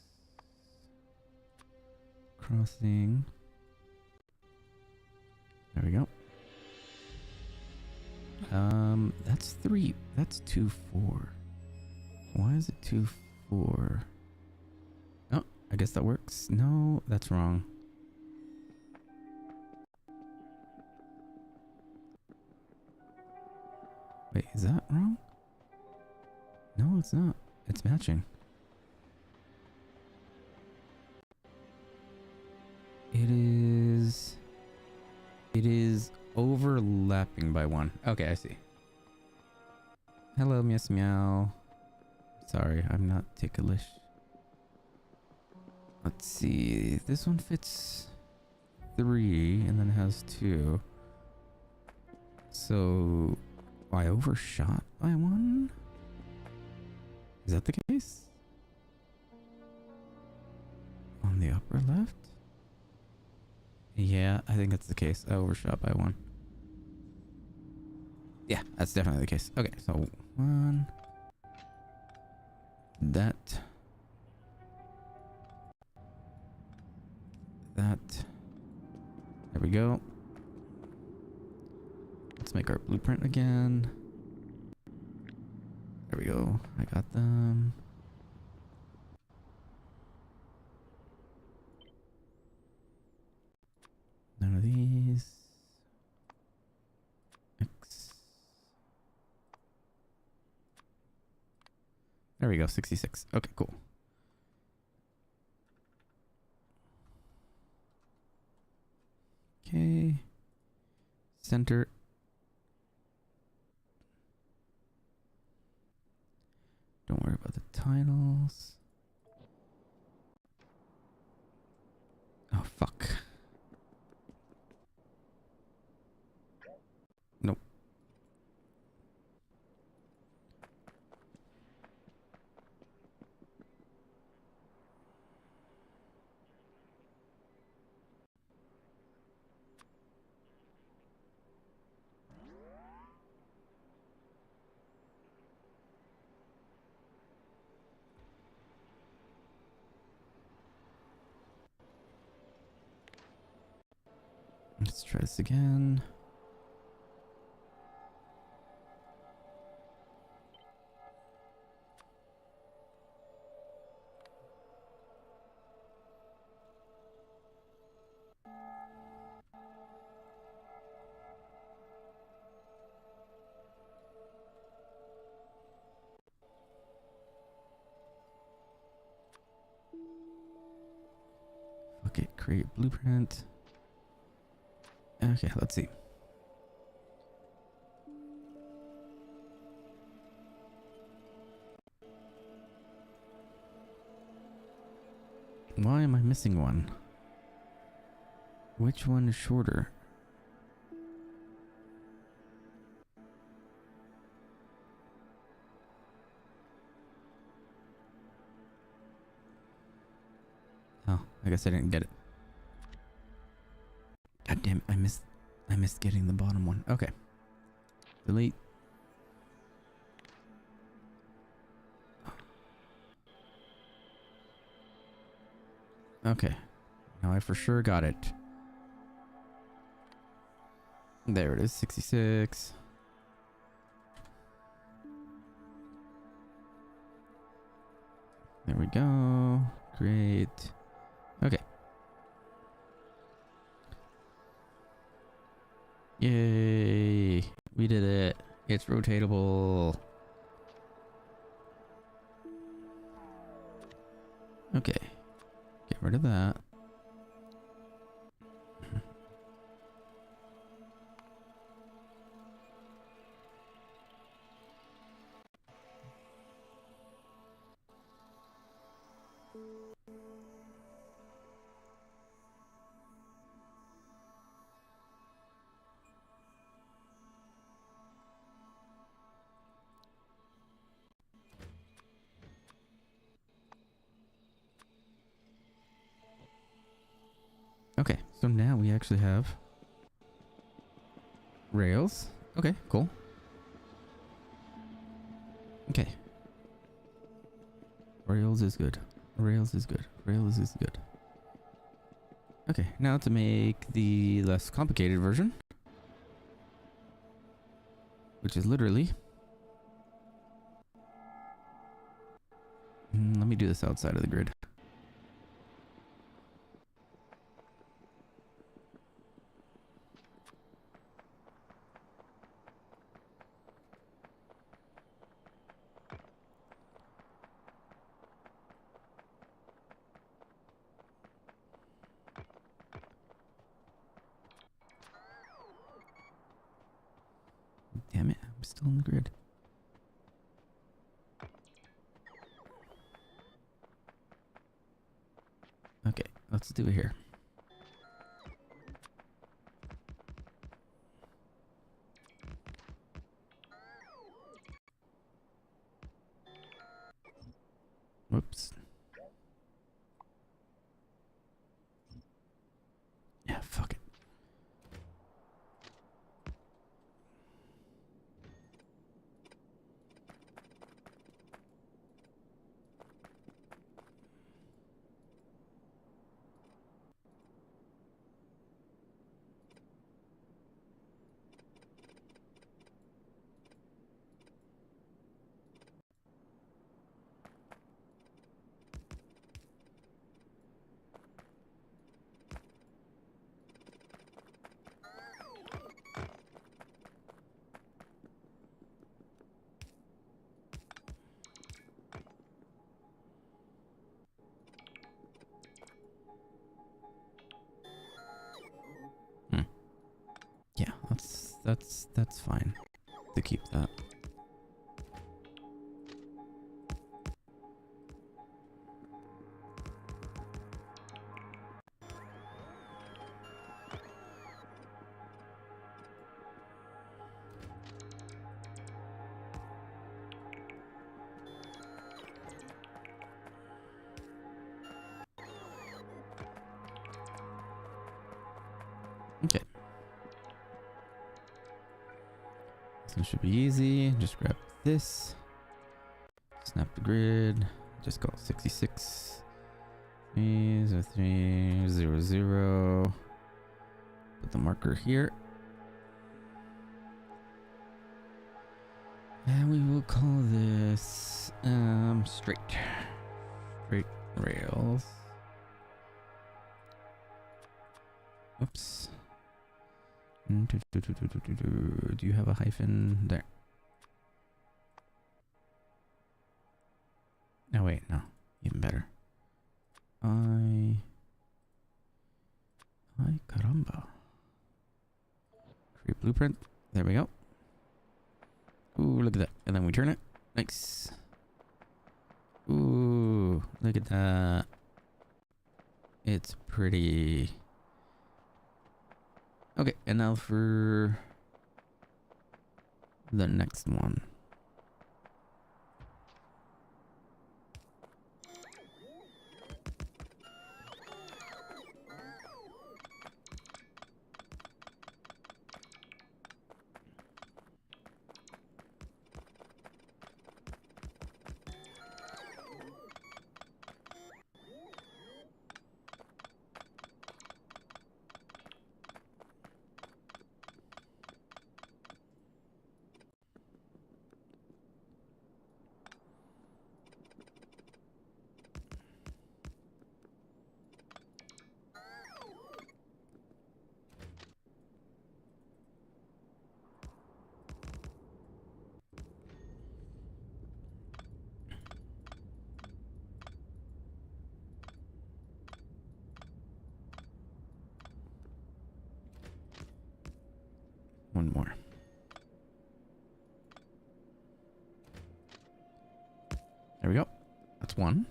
Crossing. There we go. That's 3. That's 2, 4. Why is it 2, 4? Oh, I guess that works. No, that's wrong. Wait, is that wrong? No, it's not. It's matching. It is overlapping by 1. Okay, I see. Hello, Miss Meow. Sorry, I'm not ticklish. Let's see. This one fits 3 and then has 2. So I overshot by 1? Is that the case? On the upper left? Yeah, I think that's the case. I overshot by 1. Yeah, that's definitely the case. Okay, so 1. That. There we go. Let's make our blueprint again. There we go. I got them. None of these. X. There we go. 66. Okay, cool. Okay. Center. Don't worry about the titles. Oh, fuck. Nope. Let's try this again. Okay, create blueprint. Okay, let's see. Why am I missing one? Which one is shorter? Oh, I guess I didn't get it. God damn it, I missed getting the bottom one. Okay. Delete. Okay. Now I for sure got it. There it is, 66. There we go. Great. Okay. Yay. We did it. It's rotatable. Okay. Get rid of that. So now we actually have rails. Okay, cool. Okay. Rails is good. Rails is good. Rails is good. Okay, now to make the less complicated version, which is literally... let me do this outside of the grid. Damn it, I'm still in the grid. Okay, let's do it here. Whoops. Yeah, fuck it. Yeah, that's fine to keep that. Okay. This one should be easy. Just grab this. Snap the grid. Just go 66. 30300. Put the marker here. And we will call this straight rails. Oops. Do you have a hyphen there? No, wait, no. Even better. Ay caramba. Create blueprint. There we go. Ooh, look at that. And then we turn it. Nice. Ooh, look at that. It's pretty. Okay, and now for the next one. One more. There we go. That's one.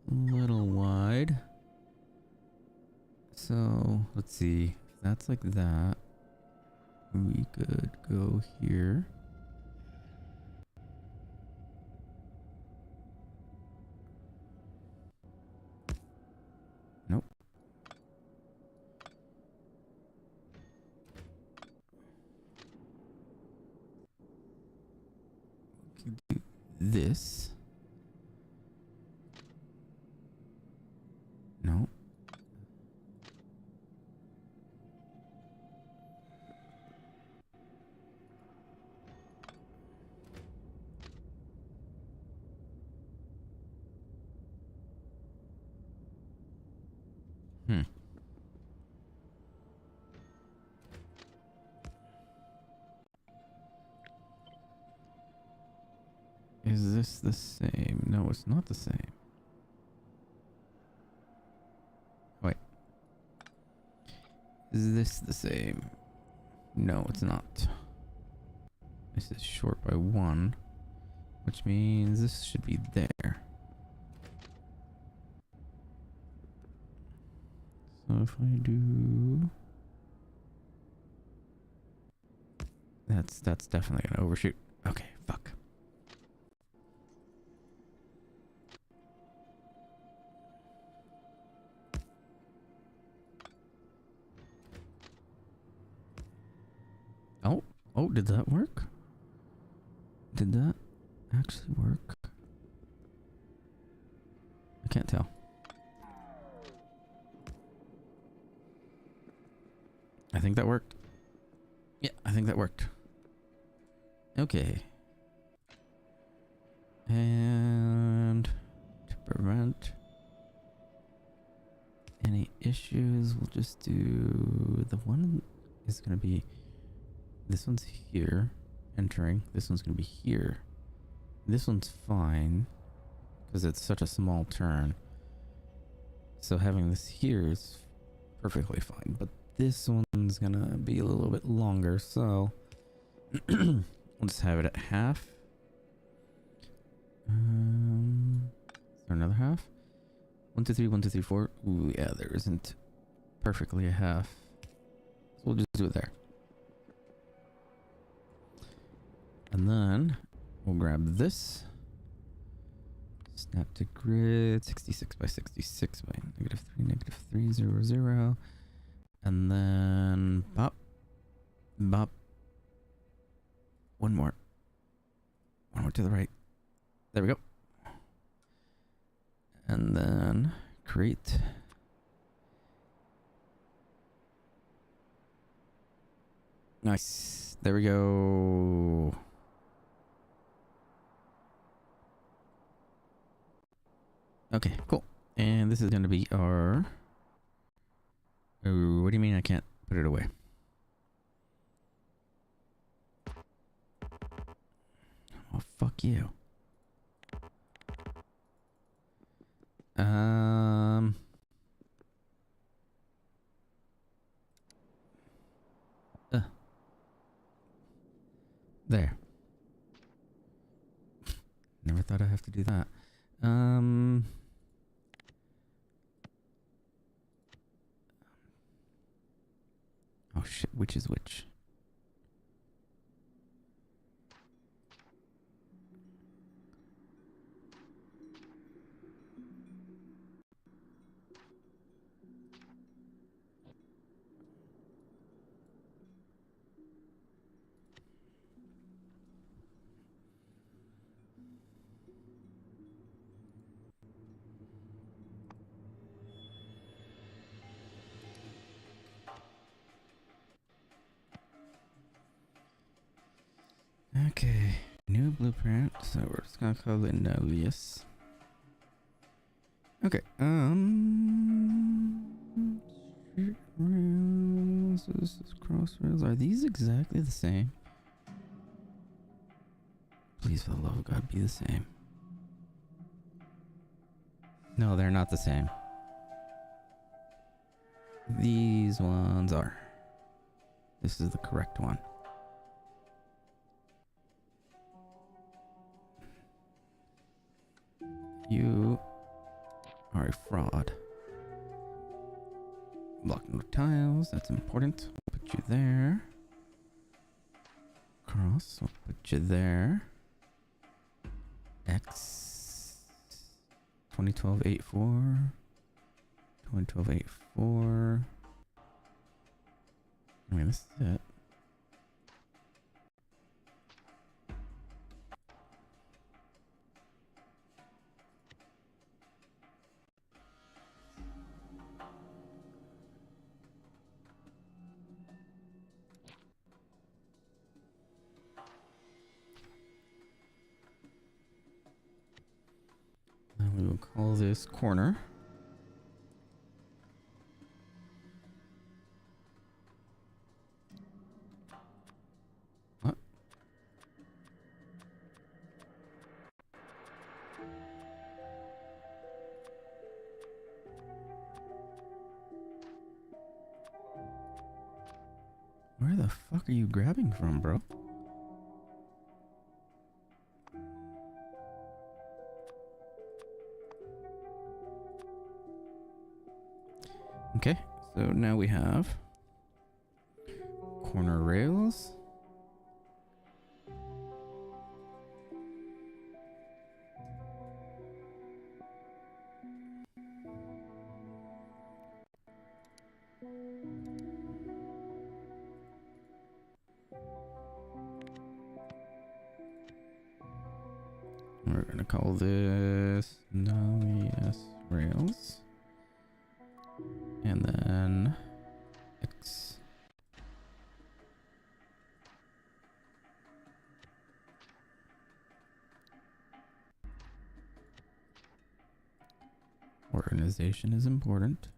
A little wide. So let's see. If that's like that, we could go here. do this. No. Hmm. Is this the same? No, it's not the same. Wait. Is this the same? No, it's not. This is short by 1, which means this should be there. So if I do... That's definitely gonna overshoot. Okay, fuck. Oh, did that work? Did that actually work? I can't tell. I think that worked. Yeah, I think that worked. Okay. And to prevent any issues, we'll just do the one is going to be, this one's here, entering. This one's going to be here. This one's fine because it's such a small turn. So having this here is perfectly fine, but this one's going to be a little bit longer, so we'll just have it at half. Is there another half? 1, 2, 3, 1, 2, 3, 4. Ooh, yeah, there isn't perfectly a half. So we'll just do it there. And then we'll grab this. Snap to grid 66 by 66 by -3, -3, 0, 0. And then bop, bop. One more to the right. There we go. And then create. Nice. There we go. Okay, cool. And this is going to be our... Oh, what do you mean I can't put it away? Oh, fuck you. There. Never thought I'd have to do that. Oh shit, which is which? Okay, new blueprint. So we're just gonna call it Novius. Okay, street rails, this is cross rails. Are these exactly the same? Please, for the love of God, be the same. No, they're not the same. These ones are. This is the correct one. You are a fraud. Block no tiles, that's important. We'll put you there. Cross, we'll put you there. X 2012-84. 2012-84. I mean, this is it. We'll call this corner. What? Where the fuck are you grabbing from, bro? Okay, so now we have corner rails. We're gonna call this Nalias rails. And then X. Organization is important.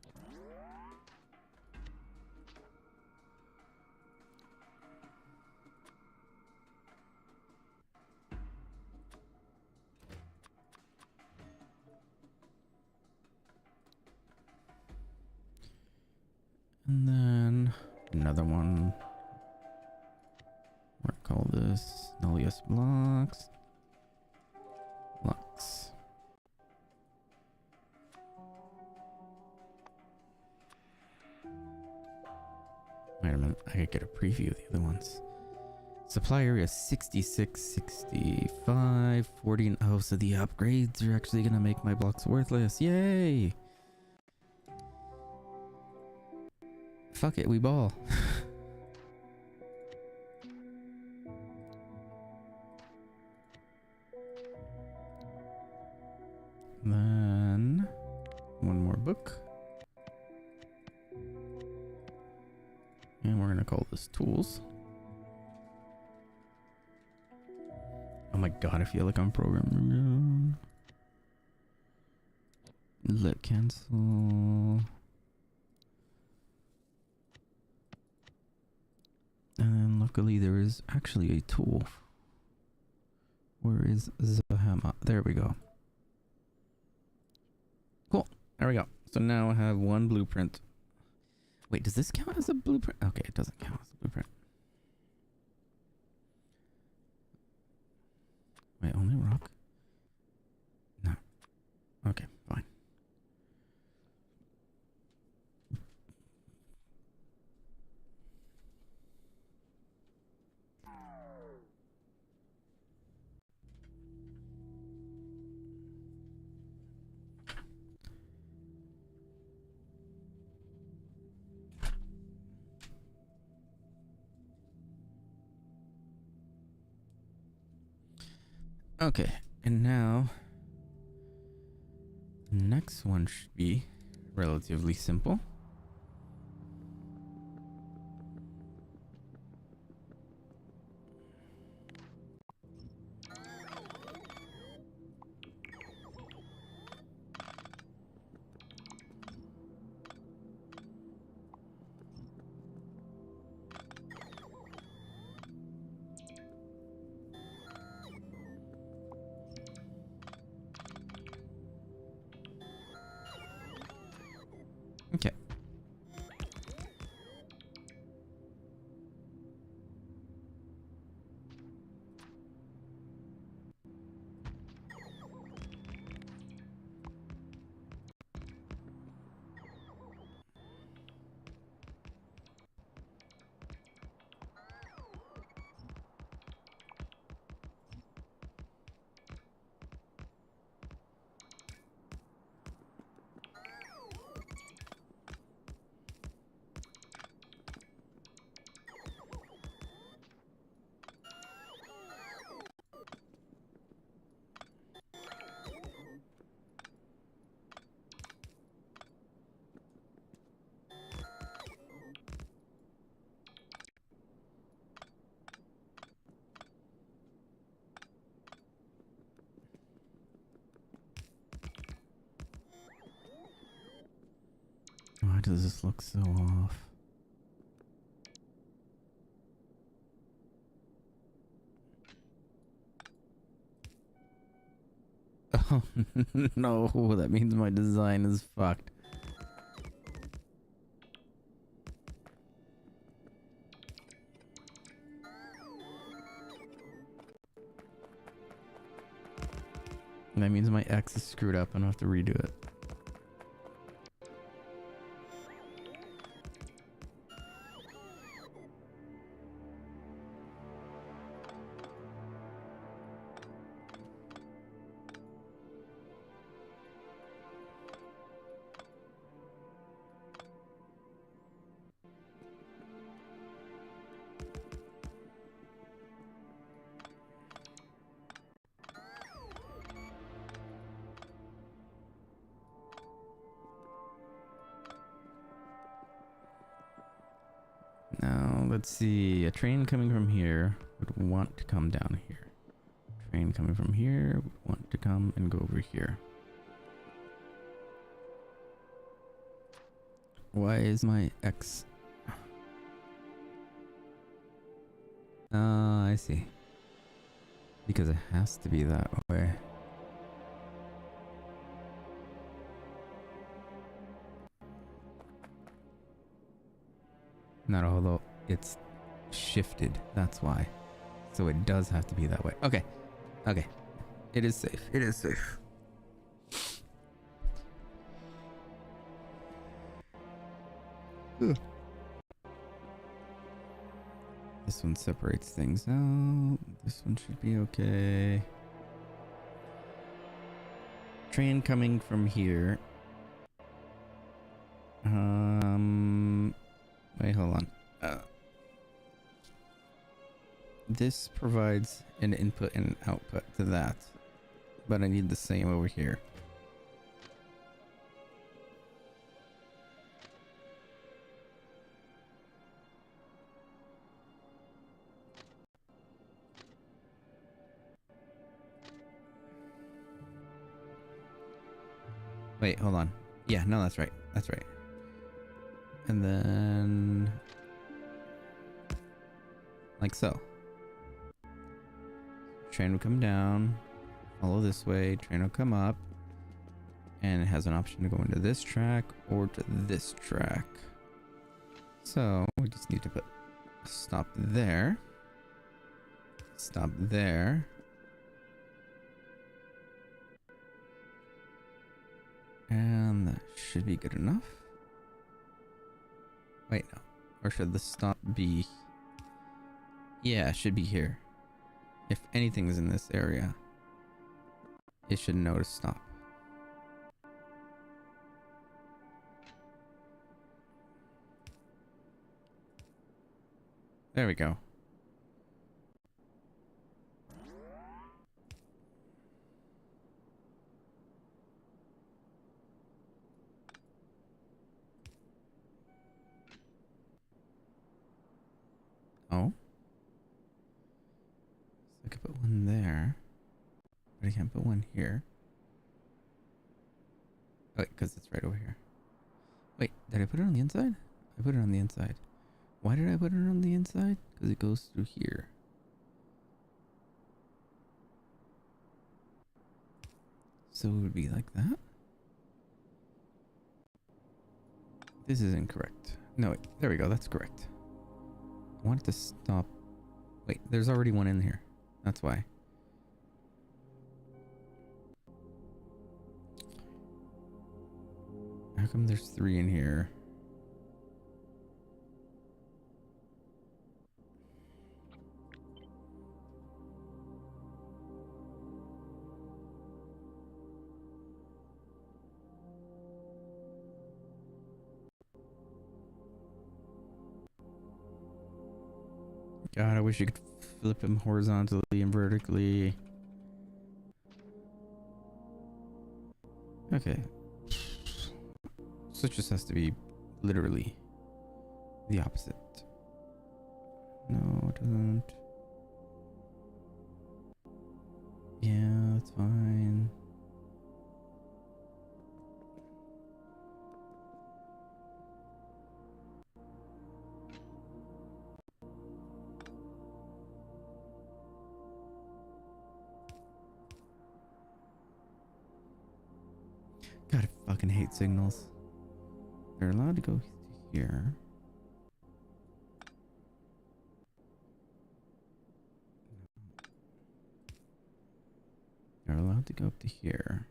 And then another one. We'll call this Nullius blocks. Blocks. Wait a minute, I could get a preview of the other ones. Supply area 66, 65, 40. Oh, so the upgrades are actually gonna make my blocks worthless. Yay! Fuck it, we ball. Then one more book. And we're gonna call this tools. Oh my god, I feel like I'm programming. Let cancel. And luckily there is actually a tool. Where is Zahama? There we go. Cool. There we go. So now I have one blueprint. Wait, does this count as a blueprint? Okay, it doesn't count as a blueprint. Wait, only rock? No. Okay, fine. Okay, and now the next one should be relatively simple. Okay, Why does this look so off? Oh no, that means my design is fucked. That means my X is screwed up and I have to redo it. Now, let's see. A train coming from here would want to come down here. Train coming from here would want to come and go over here. Why is my X? I see. Because it has to be that way. Not although it's shifted, that's why. So it does have to be that way. Okay. Okay. It is safe. It is safe. This one separates things out. This one should be okay. Train coming from here. Wait, hold on. This provides an input and an output to that, but I need the same over here. Wait, hold on. Yeah, no, that's right. That's right. And then like so. Train will come down, follow this way, train will come up, and it has an option to go into this track or to this track. So we just need to put a stop there, stop there, and that should be good enough. Wait, no. Or should the stop be... Yeah, it should be here. If anything is in this area, it should know to stop. There we go. Oh. So I could put one there. But I can't put one here. Oh, wait, because it's right over here. Wait, did I put it on the inside? I put it on the inside. Why did I put it on the inside? Because it goes through here. So it would be like that? This is incorrect. No, wait, there we go, that's correct. I want it to stop. Wait, there's already one in here. That's why. How come there's 3 in here? God, I wish you could flip him horizontally and vertically. Okay. So it just has to be literally the opposite. No, it doesn't. Yeah, that's fine. God, I fucking hate signals. They're allowed to go here. They're allowed to go up to here.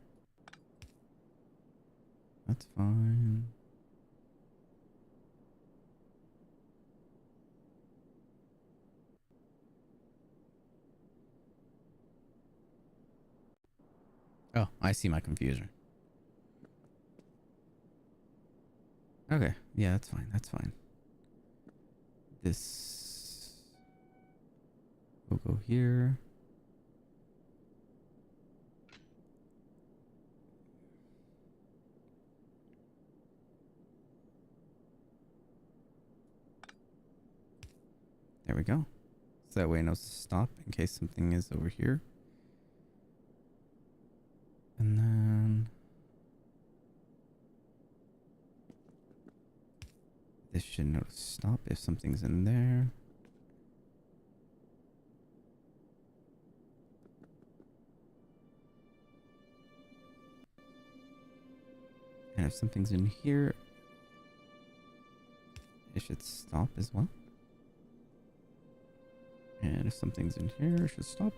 That's fine. Oh, I see my confusion. Okay, yeah, that's fine. That's fine. This will go here. There we go. So that way it knows to stop in case something is over here. And then this should know to stop if something's in there. And if something's in here, it should stop as well. And if something's in here, it should stop.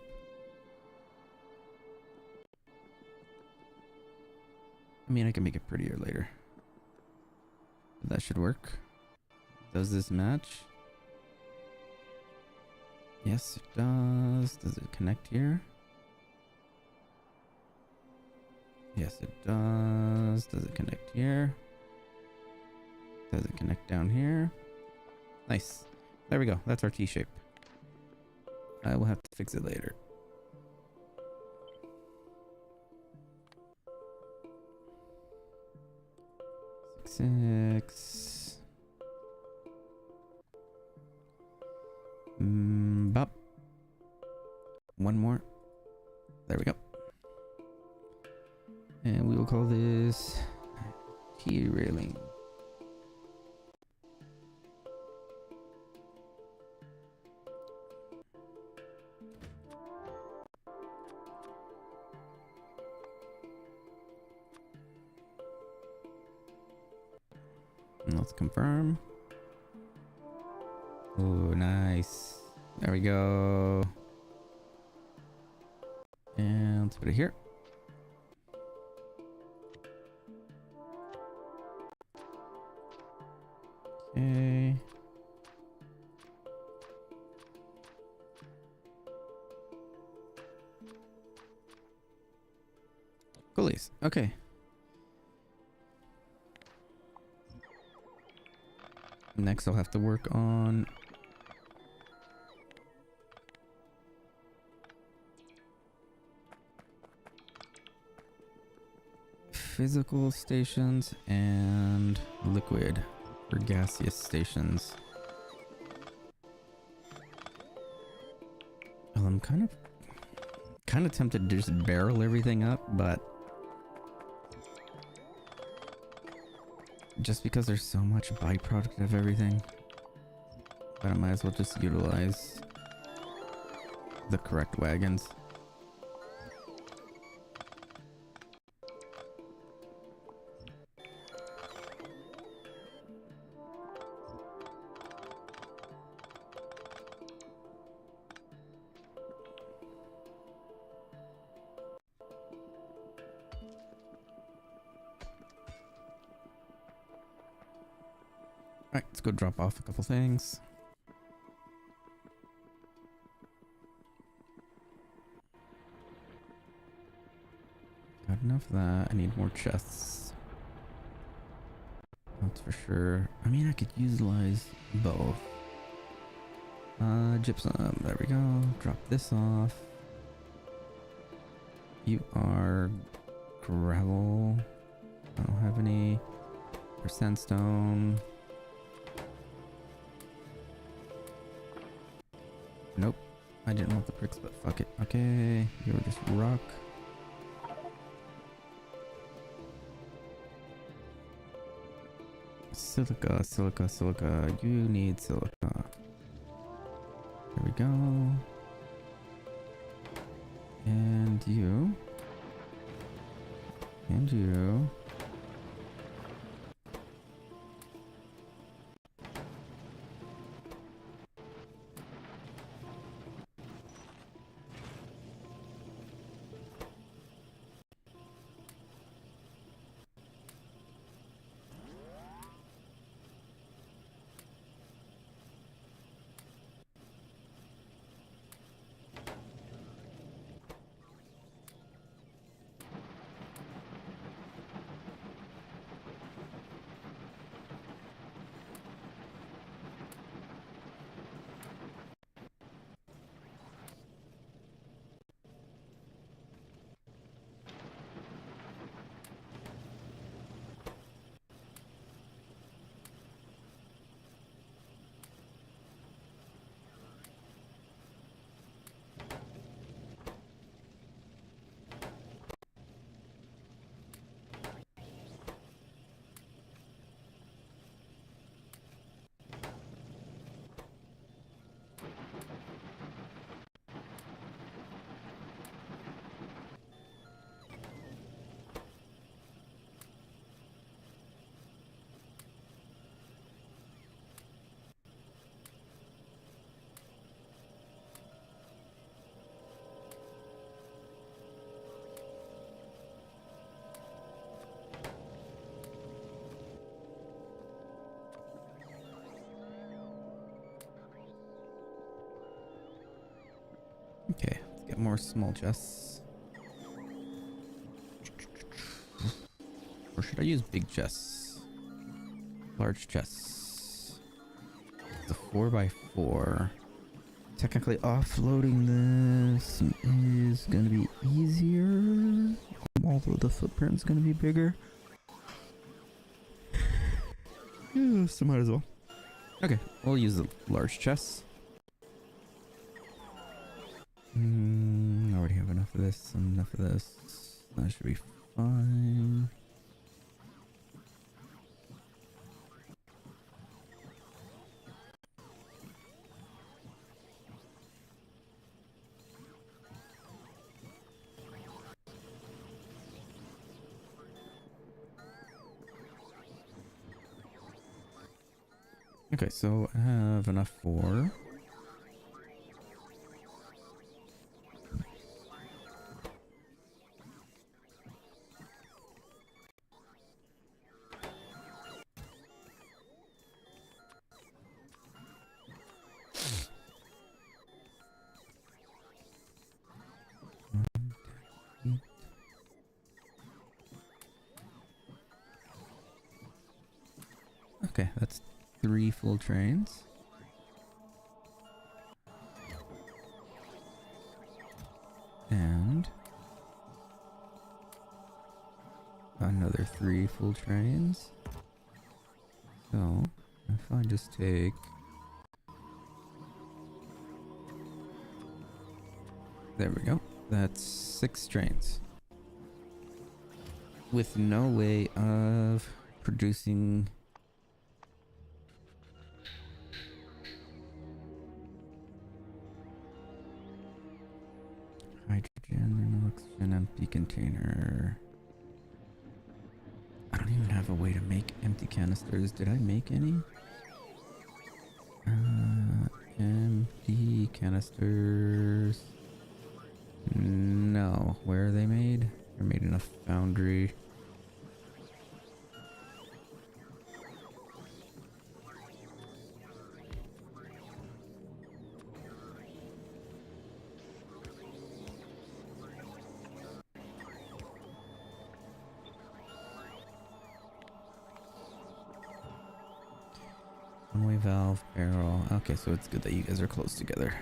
I mean, I can make it prettier later. But that should work. Does this match? Yes, it does. Does it connect here? Yes, it does. Does it connect here? Does it connect down here? Nice. There we go. That's our T-shape. I will have to fix it later. Six. Bop. One more. There we go. And we will call this T railing. And let's confirm. Oh, nice. There we go. And let's put it here. Okay. Coolies. Okay. Next, I'll have to work on physical stations and liquid or gaseous stations. Well, I'm kind of tempted to just barrel everything up, but just because there's so much byproduct of everything, but I might as well just utilize the correct wagons. Alright, let's go drop off a couple things. Got enough of that. I need more chests. That's for sure. I mean, I could utilize both. Gypsum. There we go. Drop this off. You are gravel. I don't have any. Or sandstone. Nope. I didn't want the bricks, but fuck it. Okay. You're just rock. Silica, silica, silica. You need silica. There we go. And you. And you. Okay, let's get more small chests. Or should I use big chests? Large chests. The 4x4. Technically offloading this is gonna be easier, although the footprint's gonna be bigger. Yeah, so might as well. Okay, we'll use the large chests. I already have enough of this, enough of this. That should be fine. Okay, so I have enough for... Okay, that's 3 full trains. And another 3 full trains. So, if I just take... There we go. That's 6 trains. With no way of producing... hydrogen and oxygen empty container. I don't even have a way to make empty canisters. Did I make any? Empty canisters. No. Where are they made? They're made in a foundry. One-way valve, barrel. Okay, so it's good that you guys are close together.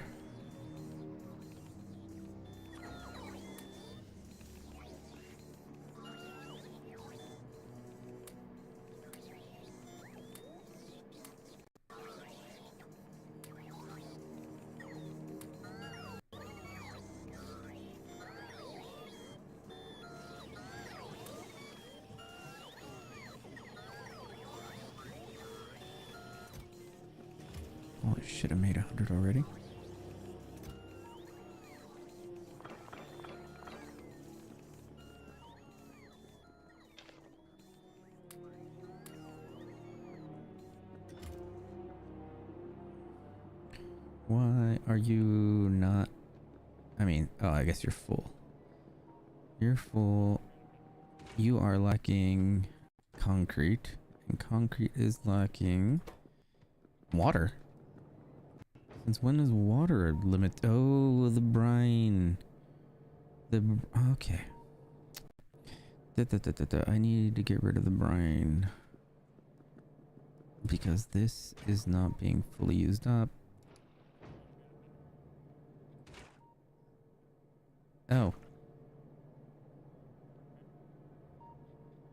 Holy shit, I made 100 already. Why are you not... I mean, oh, I guess you're full. You're full. You are lacking concrete, and concrete is lacking water. Since when is water a limit? Oh, the brine. Okay. I need to get rid of the brine. Because this is not being fully used up. Oh.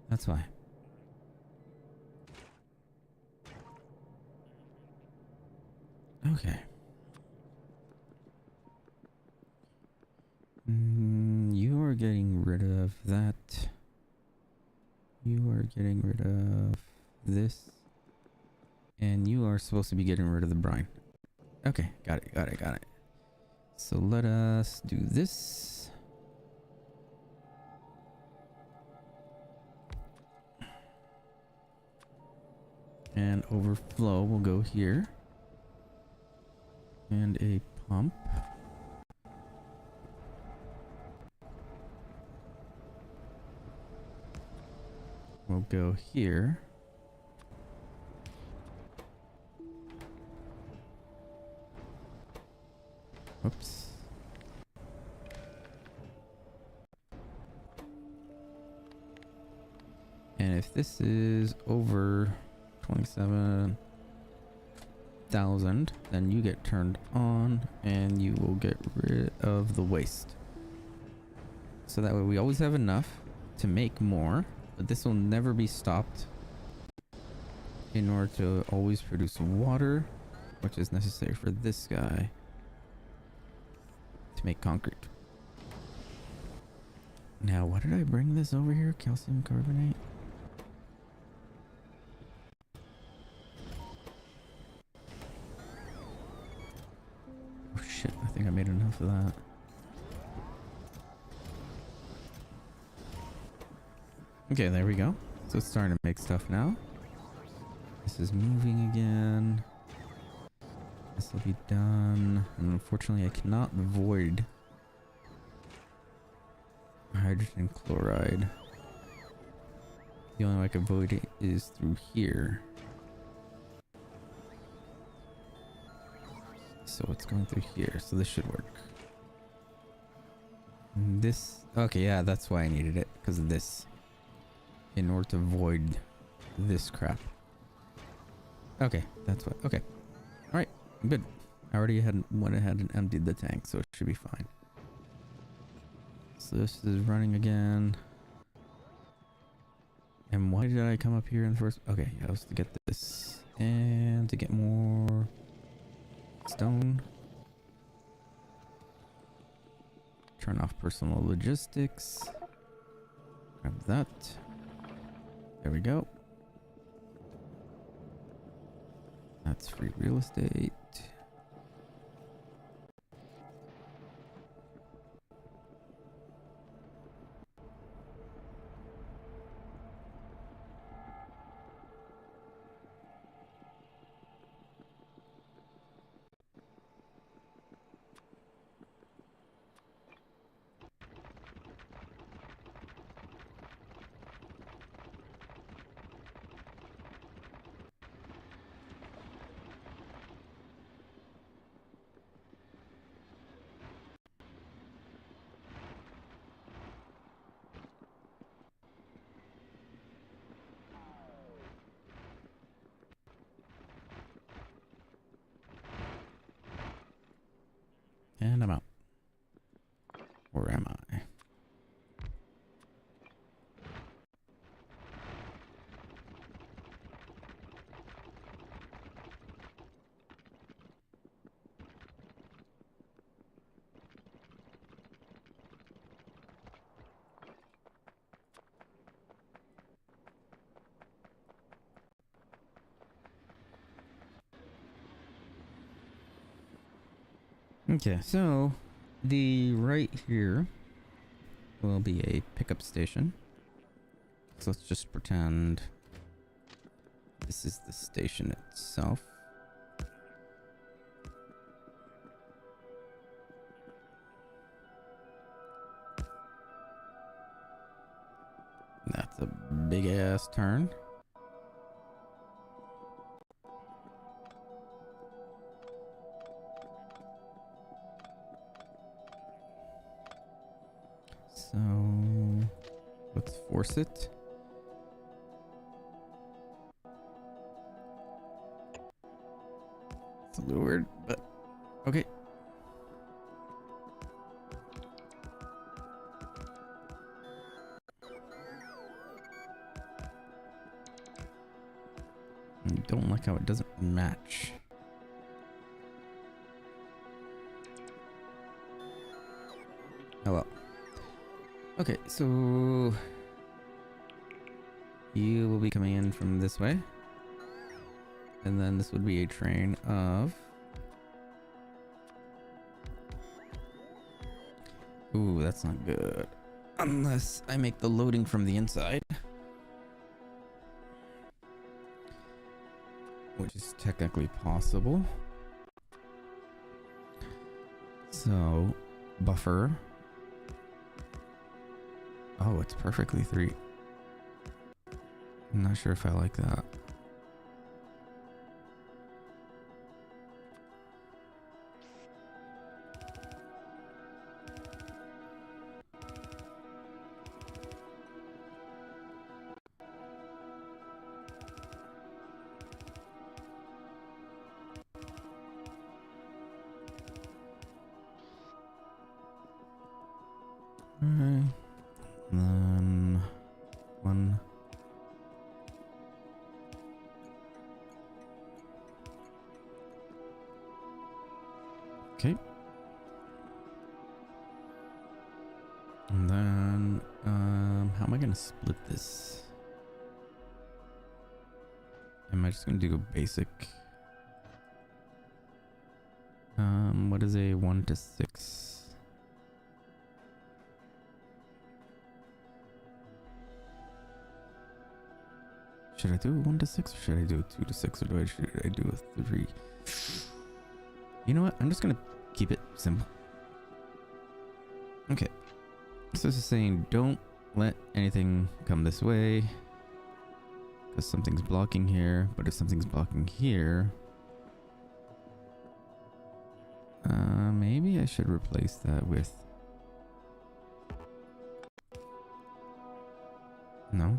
That's why. Okay. You are getting rid of that. You are getting rid of this. And you are supposed to be getting rid of the brine. Okay, got it. So let us do this. And overflow will go here. And a pump. We'll go here. Oops. And if this is over 27,000, then you get turned on and you will get rid of the waste. So that way we always have enough to make more, but this will never be stopped in order to always produce water, which is necessary for this guy to make concrete. Now, why did I bring this over here? Calcium carbonate? Oh shit, I think I made enough of that. Okay, there we go. So it's starting to make stuff now. This is moving again. This will be done. And unfortunately, I cannot void hydrogen chloride. The only way I can void it is through here. So it's going through here. So this should work. And this... Okay, yeah, that's why I needed it. Because of this. In order to void this crap. Okay, that's what... Okay. Alright, good. I already went ahead and emptied the tank, so it should be fine. So this is running again. And why did I come up here in the first... Okay, yeah, it was to get this. And to get more stone. Turn off personal logistics. Grab that. There we go. That's free real estate. And I'm out. Or am I? Okay, so the right here will be a pickup station. So let's just pretend this is the station itself. That's a big ass turn. So let's force it. It's a little weird, but okay. I don't like how it doesn't match. Oh well. Okay, so you will be coming in from this way. And then this would be a train of... Ooh, that's not good. Unless I make the loading from the inside. Which is technically possible. So, buffer. Oh, it's perfectly 3. I'm not sure if I like that. Alright. Then one. Okay. And then how am I gonna split this? Am I just gonna do a basic? What is a 1 to 6? Should I do a 1 to 6 or should I do a 2 to 6 or should I do a 3? You know what? I'm just gonna keep it simple. Okay. So this is saying don't let anything come this way because something's blocking here, but if something's blocking here, maybe I should replace that with no.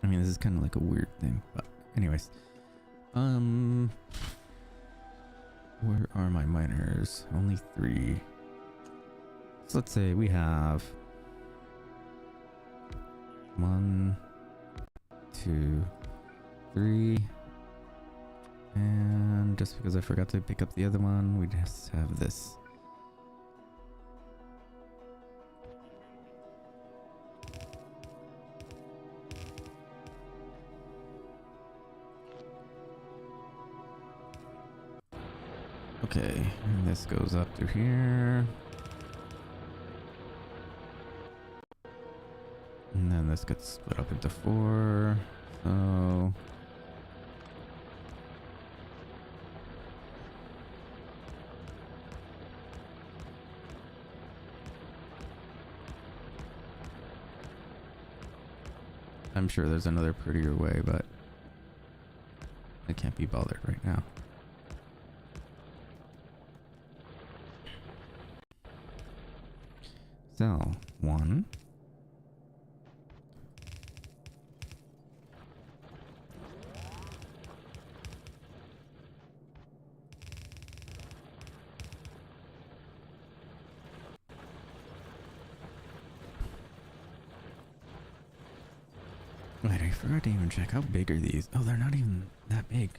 I mean, this is kind of like a weird thing, but anyways. Where are my miners? Only 3. So let's say we have 1, 2, 3. And just because I forgot to pick up the other one, we just have this. Okay, and this goes up through here. And then this gets split up into 4. So I'm sure there's another prettier way, but I can't be bothered right now. So, 1. Wait, I forgot to even check how big are these. Oh, they're not even that big.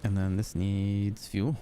And then this needs fuel.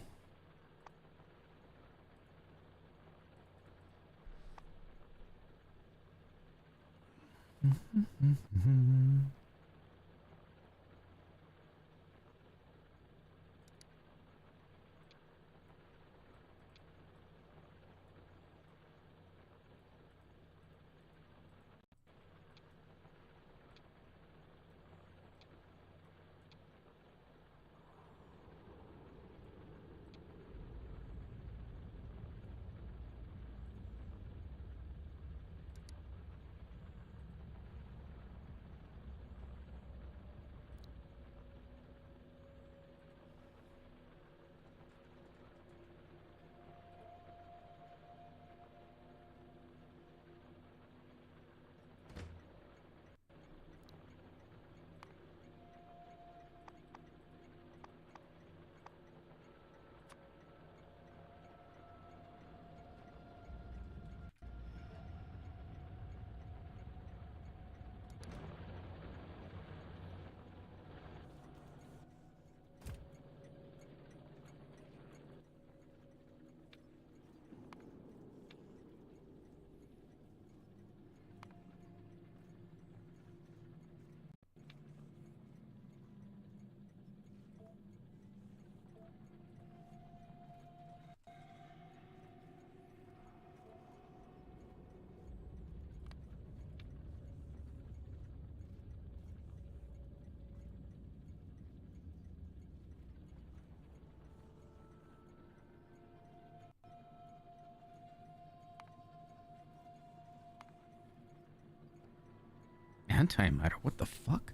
Antimatter, what the fuck?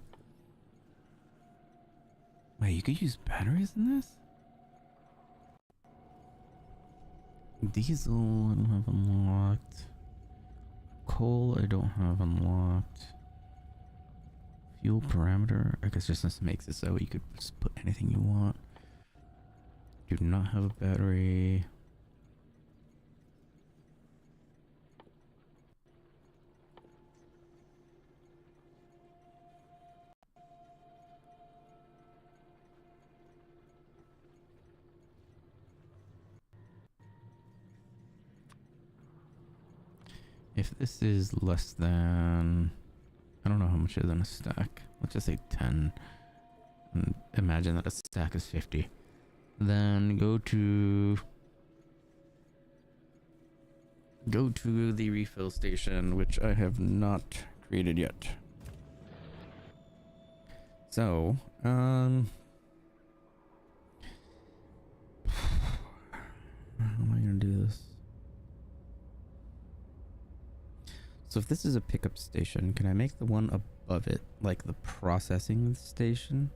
Wait, you could use batteries in this? Diesel I don't have unlocked. Coal I don't have unlocked. Fuel parameter, I guess just makes it so you could just put anything you want. Do not have a battery. If this is less than, I don't know how much is in a stack. Let's just say 10. And imagine that a stack is 50. Then go to the refill station, which I have not created yet. So, how am I gonna do this? So if this is a pickup station, can I make the one above it like the processing station?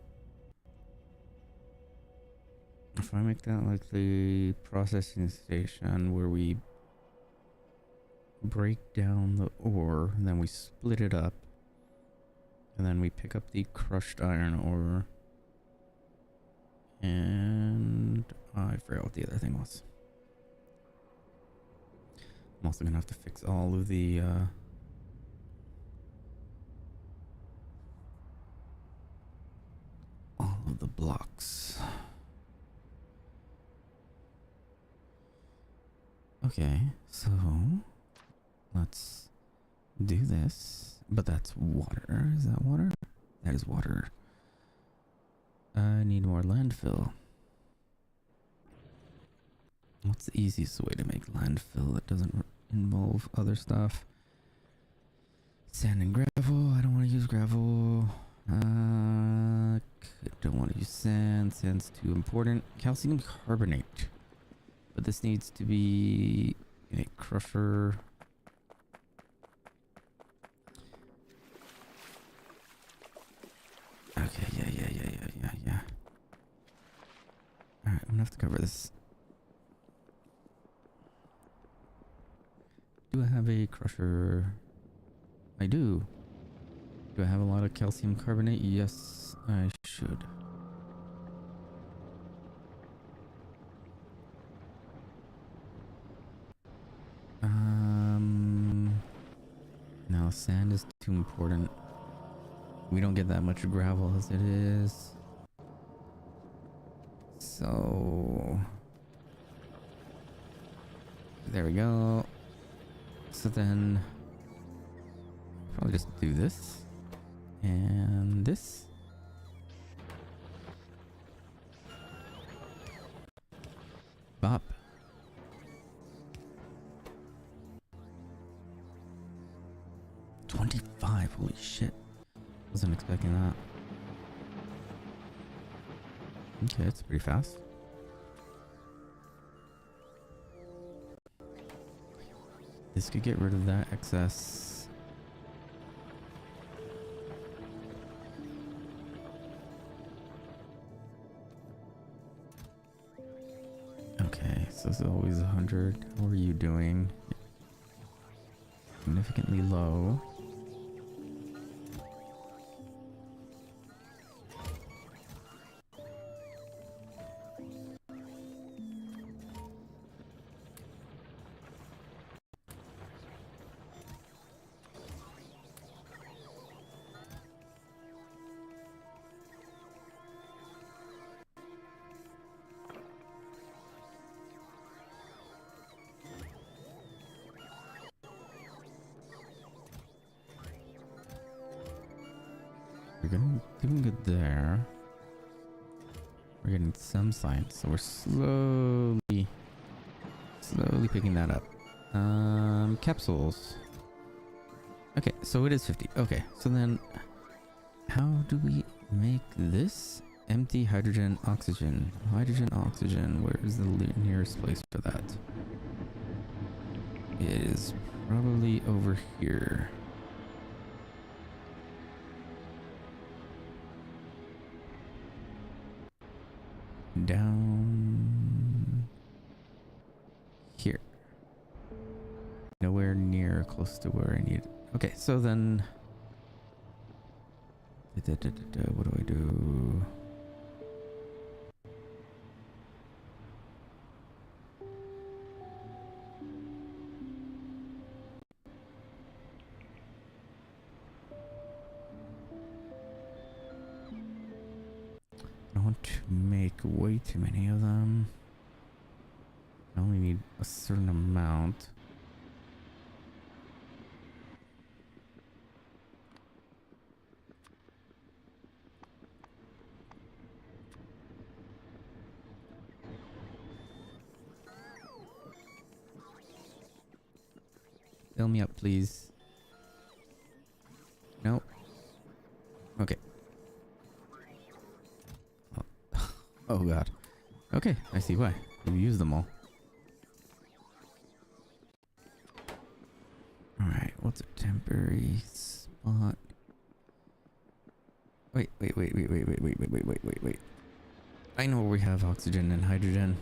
If I make that like the processing station where we break down the ore, and then we split it up, and then we pick up the crushed iron ore, and I forgot what the other thing was. I'm also gonna have to fix all of the blocks. Okay, so let's do this. But that's water. Is that water? That is water. I need more landfill. What's the easiest way to make landfill that doesn't involve other stuff? Sand and gravel. I don't want to use gravel. Don't want to use sand. Sand's too important. Calcium carbonate. But this needs to be in a crusher. Okay, yeah. Alright, I'm gonna have to cover this. Do I have a crusher? I do. Do I have a lot of calcium carbonate? Yes, I should. No, sand is too important. We don't get that much gravel as it is. So there we go. So then probably just do this and this. Bop. $25. Holy shit. Wasn't expecting that. Okay, it's pretty fast. This could get rid of that excess. Okay, so it's always 100. How are you doing? Significantly low. We're doing good there. We're getting some science, so we're slowly picking that up. Capsules. Okay, so it is 50. Okay, so then how do we make this? Empty hydrogen, oxygen. Hydrogen, oxygen. Where is the nearest place for that? It is probably over here. Down here. Nowhere near close to where I need it. Okay, so then... What do I do? I want to make way too many of them. I only need a certain amount. Fill me up, please. No. Okay. Oh, oh god. Okay, I see why. You use them all. Alright, what's a temporary spot? Wait. I know where we have oxygen and hydrogen.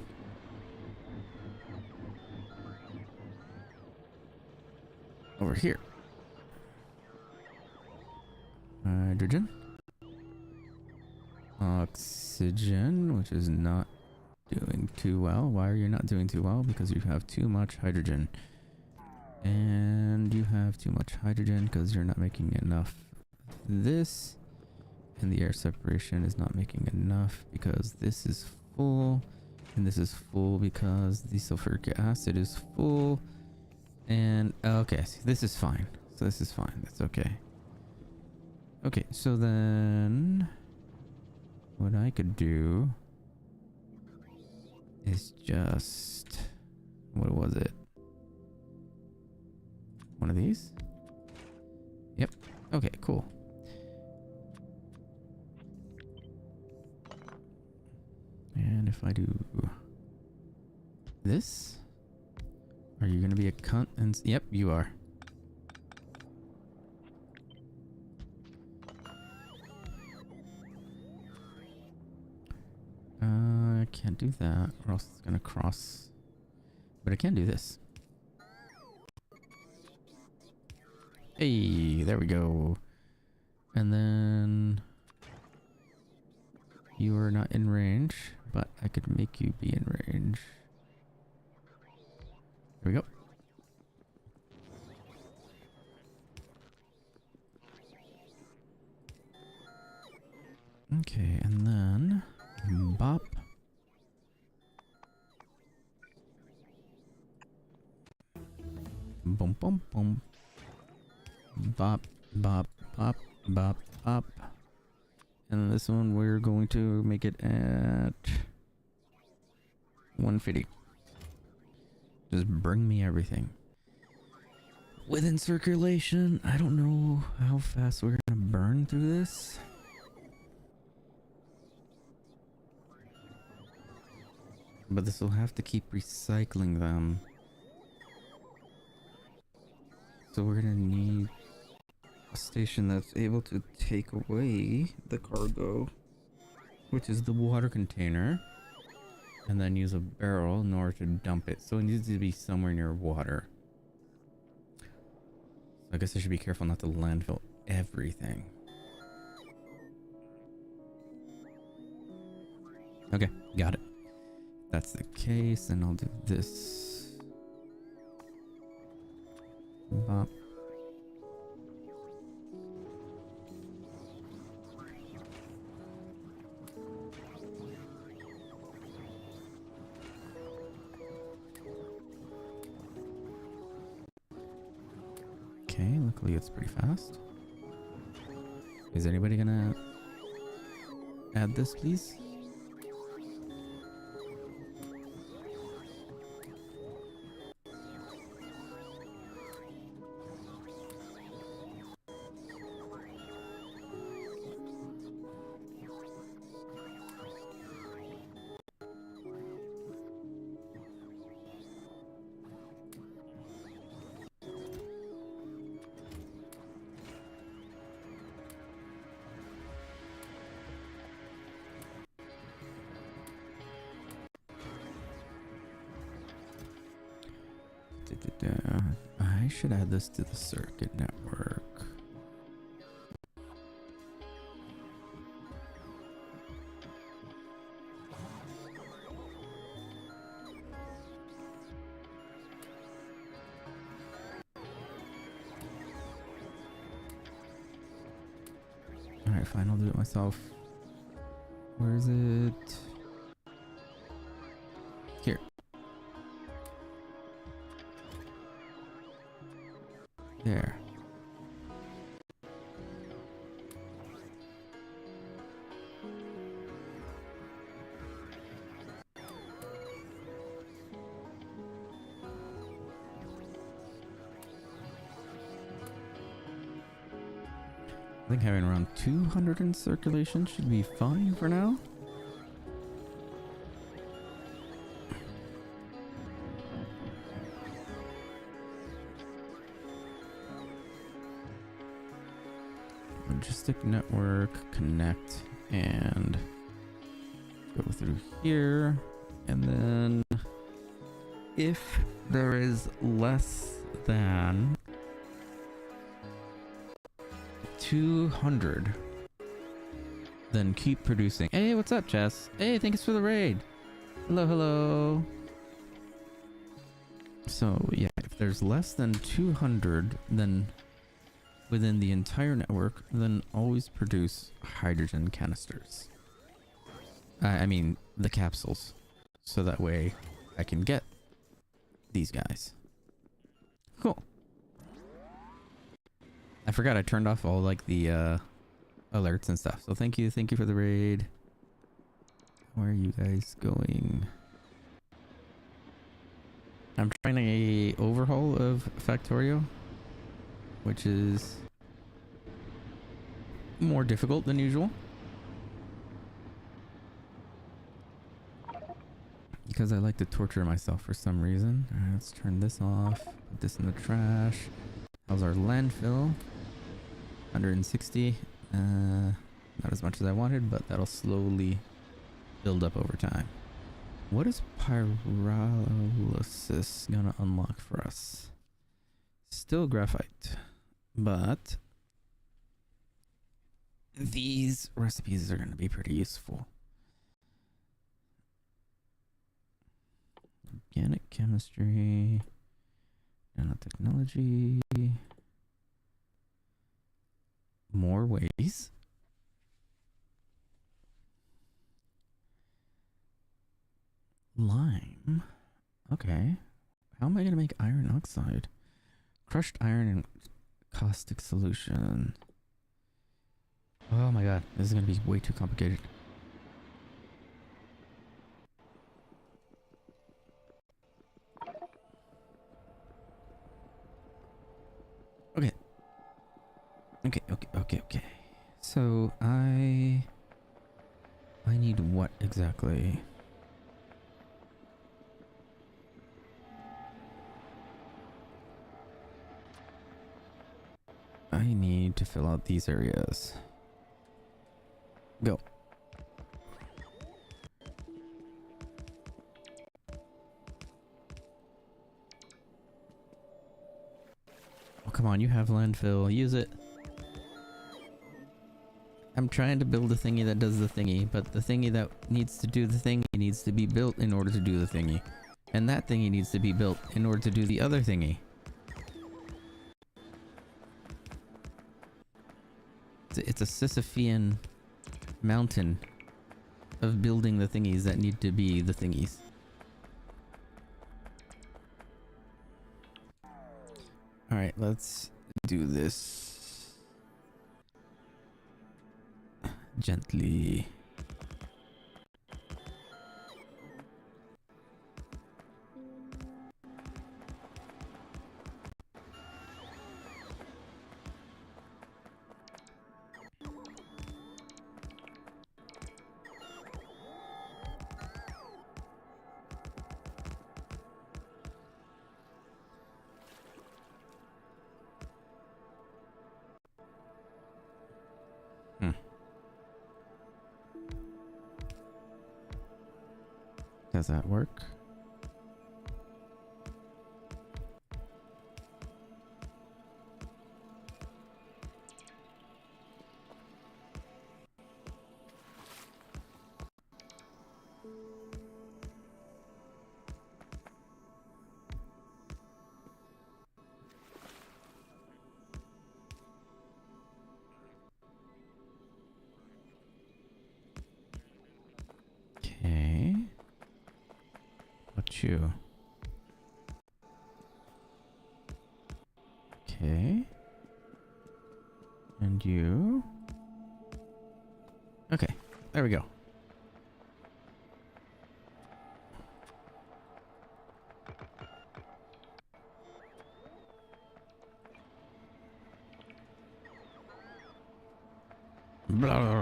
Over here. Hydrogen. Oxygen, which is not doing too well. Why are you not doing too well? Because you have too much hydrogen. And you have too much hydrogen because you're not making enough of this. And the air separation is not making enough because this is full. And this is full because the sulfuric acid is full. And okay, so this is fine. So this is fine. That's okay. Okay, so then what I could do is just, what was it? One of these? Yep. Okay, cool. And if I do this, are you gonna be a cunt? And yep, you are. I can't do that, or else it's gonna cross. But I can do this. Hey, there we go. And then you are not in range, but I could make you be in range. There we go. Okay, and then bop. Boom, boom, boom. Bop, bop, bop, bop, bop. And this one we're going to make it at 150. Just bring me everything. Within circulation, I don't know how fast we're gonna burn through this. But this will have to keep recycling them. So we're gonna need a station that's able to take away the cargo, which is the water container, and then use a barrel in order to dump it. So it needs to be somewhere near water. So I guess I should be careful not to landfill everything. Okay, got it. That's the case, and I'll do this. Bop. Okay, luckily it's pretty fast. Is anybody gonna add this, please? I should add this to the circuit network. Alright, fine, I'll do it myself. Where is it? Here. There. I think having around 200 in circulation should be fine for now. Logistic network, connect, and go through here. And then if there is less than 200, then keep producing. Hey, what's up, Jess? Hey, thanks for the raid. Hello, hello. So yeah, if there's less than 200, then within the entire network, then always produce hydrogen canisters. I mean, the capsules. So that way I can get these guys. Cool. I forgot I turned off all like the alerts and stuff. So thank you for the raid. Where are you guys going? I'm trying a overhaul of Factorio, which is more difficult than usual. Because I like to torture myself for some reason. Alright, let's turn this off. Put this in the trash. How's our landfill? 160. Not as much as I wanted, but that'll slowly build up over time. What is pyrolysis gonna unlock for us? Still graphite, but these recipes are gonna be pretty useful. Organic chemistry, nanotechnology, more ways. Lime. Okay. How am I going to make iron oxide? Crushed iron and caustic solution. Oh my god. This is going to be way too complicated. Okay. Okay. So I need what exactly? I need to fill out these areas. Go. Oh, come on, you have landfill. Use it. I'm trying to build a thingy that does the thingy, but the thingy that needs to do the thingy needs to be built in order to do the thingy. And that thingy needs to be built in order to do the other thingy. It's a Sisyphean mountain of building the thingies that need to be the thingies. Alright, let's do this gently. Does that work? about you? Okay. And you? Okay, there we go. Blah.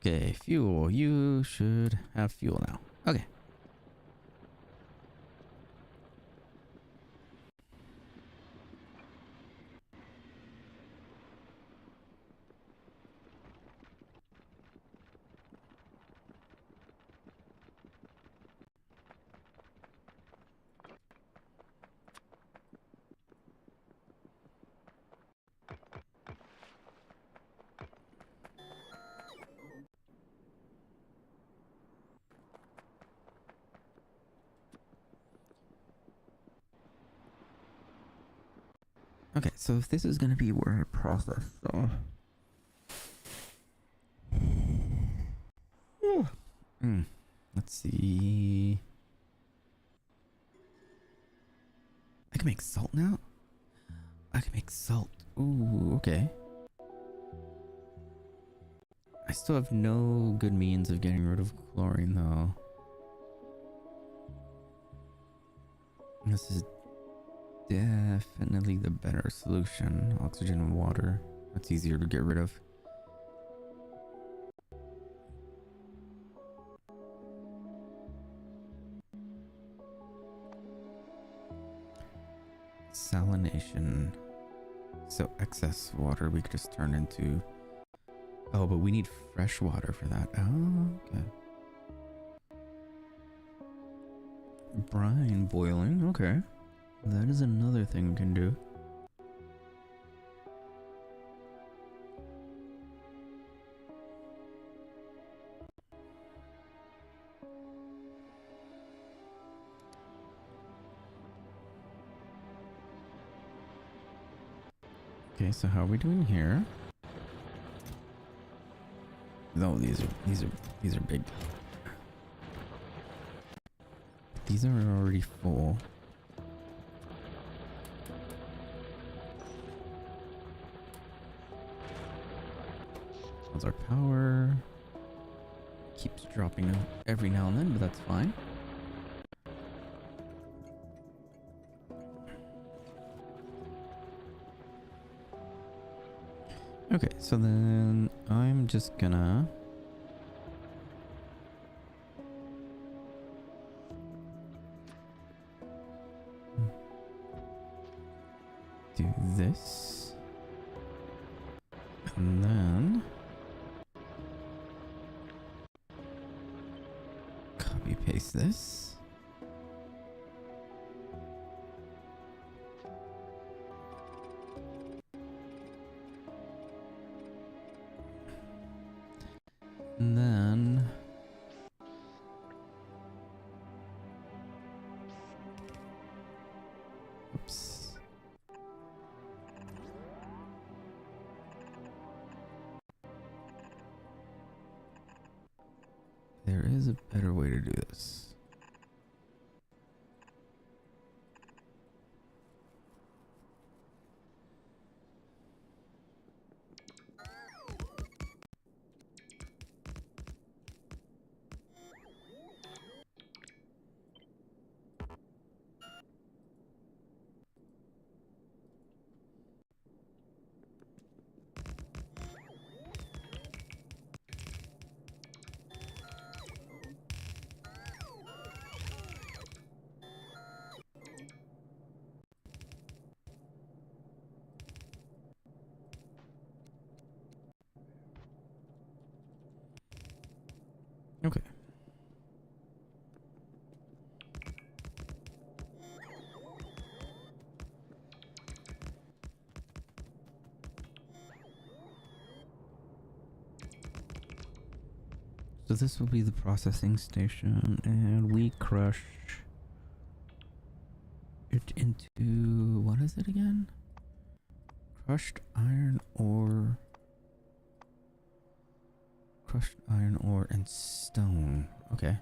Okay, fuel. You should have fuel now. Okay. Okay, so if this is gonna be where I process, so let's see. I can make salt now? I can make salt. Ooh, okay. I still have no good means of getting rid of chlorine though. This is definitely the better solution. Oxygen and water. That's easier to get rid of. Salination. So excess water we could just turn into... Oh, but we need fresh water for that. Oh, okay. Brine boiling. Okay. That is another thing we can do. Okay, so how are we doing here? No, these are big. These are already full. How's our power? Keeps dropping every now and then, but that's fine. Okay, so then I'm just gonna do this, and then copy paste this. And then oops. There is a better way to do this. So this will be the processing station, and we crush it into, what is it again? Crushed iron ore. Crushed iron ore and stone. Okay.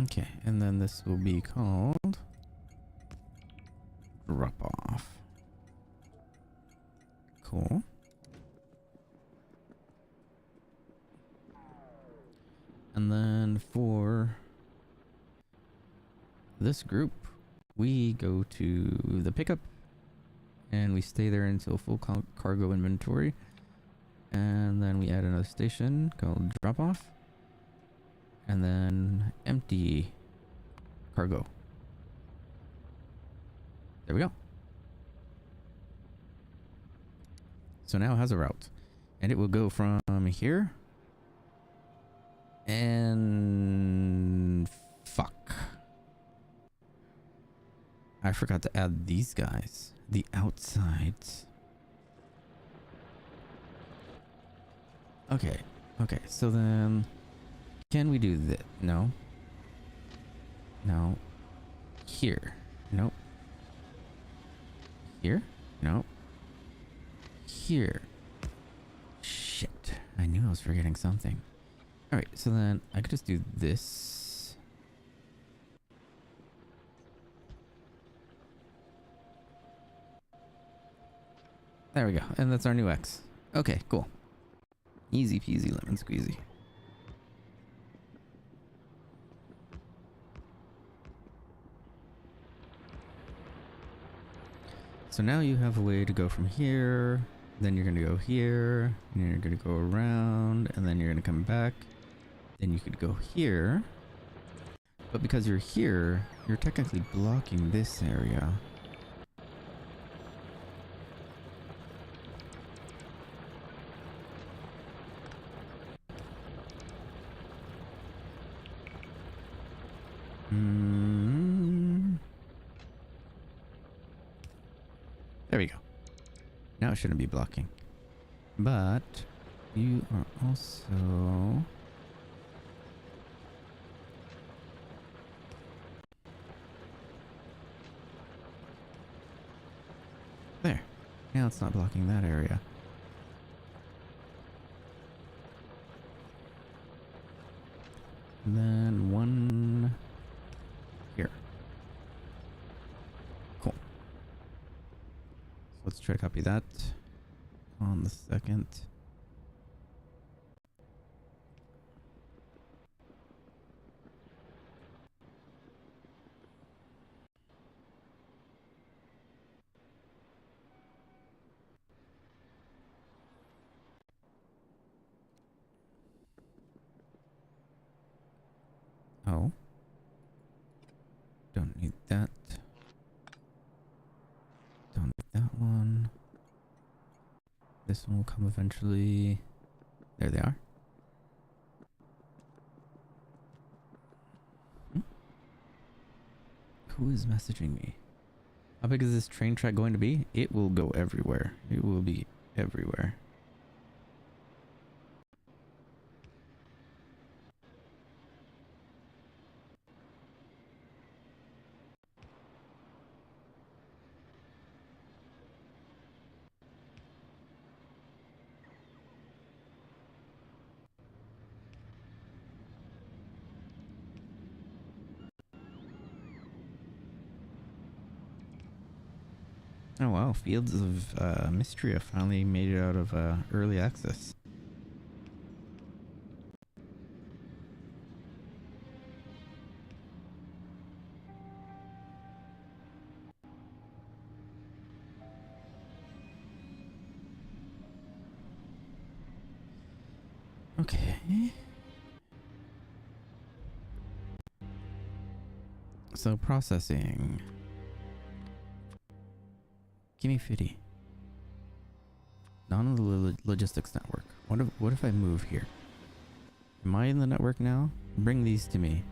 Okay, and then this will be called drop off. Cool. And then for this group, we go to the pickup and we stay there until full cargo inventory. And then we add another station called drop off. And then empty cargo. There we go. So now it has a route. And it will go from here. And fuck. I forgot to add these guys. The outsides. Okay. Okay, so then can we do that? No. No. Here. Nope. Here? Nope. Here. Shit. I knew I was forgetting something. Alright, so then I could just do this. There we go. And that's our new X. Okay, cool. Easy peasy lemon squeezy. So now you have a way to go from here, then you're going to go here, and you're going to go around, and then you're going to come back. Then you could go here. But because you're here, you're technically blocking this area. There we go. Now it shouldn't be blocking. But you are also... there. Now it's not blocking that area. And then one here. Cool. So let's try to copy that on the second. Oh. Don't need that. Don't need that one. This one will come eventually. There they are. Who is messaging me? How big is this train track going to be? It will go everywhere. It will be everywhere. Oh wow, Fields of Mystery finally made it out of early access. Okay. So processing. Give me 50. Not on the logistics network. What if I move here? Am I in the network now? Bring these to me.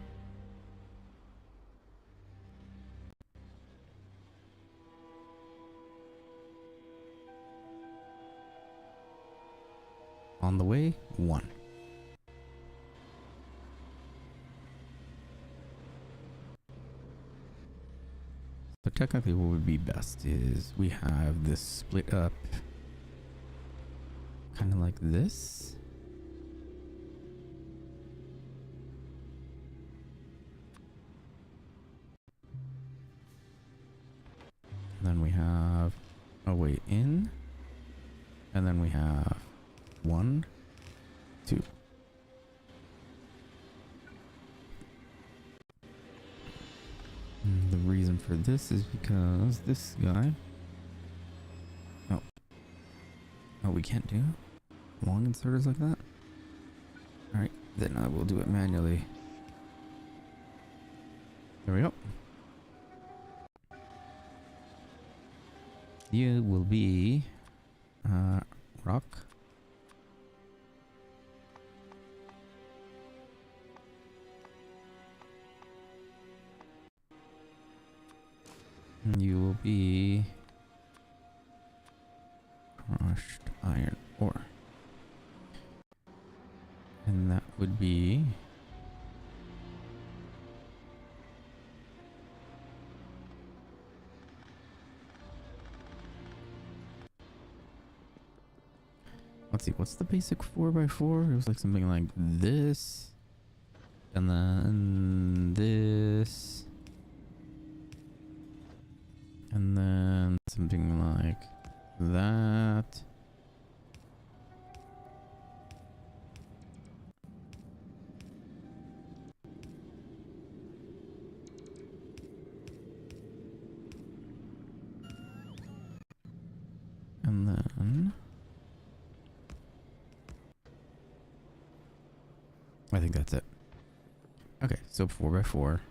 On the way, 1. So technically what would be best is we have this split up kind of like this. And then we have a way in. And then we have 1, 2. And the reason for this is because this guy... Oh. Oh, we can't do long inserters like that? Alright, then I will do it manually. There we go. You will be... rock. You will be crushed iron ore. And that would be let's see, what's the basic 4x4? It was like something like this. And then this. And then something like that. And then I think that's it. Okay, so 4x4.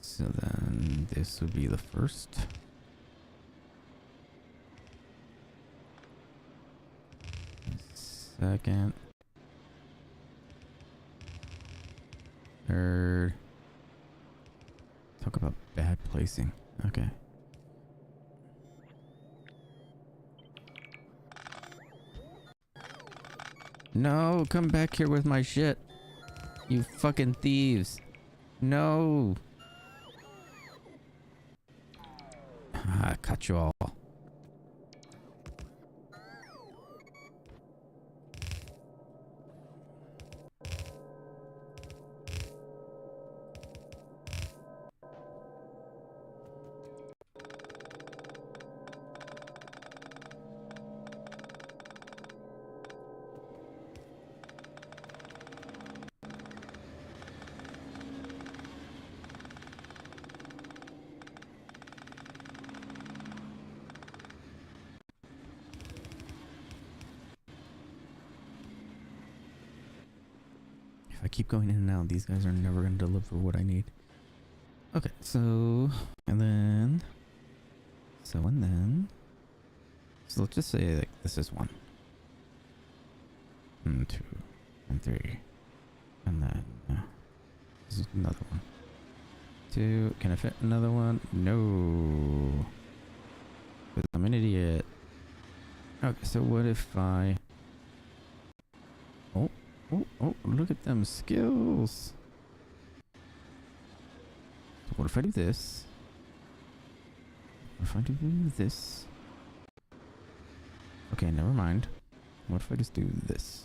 So then this would be the first. Second. Third. Talk about bad placing. Okay. No, come back here with my shit. You fucking thieves. No. I cut you all. If I keep going in and out, these guys are never going to deliver what I need. Okay, so, and then, so, and then, so let's just say like this is 1, and 2, and 3, and then, this is another one. 2, can I fit another one? No, because I'm an idiot. Okay, so what if I, oh, look at them skills. So what if I do this? What if I do this? Okay, never mind. What if I just do this?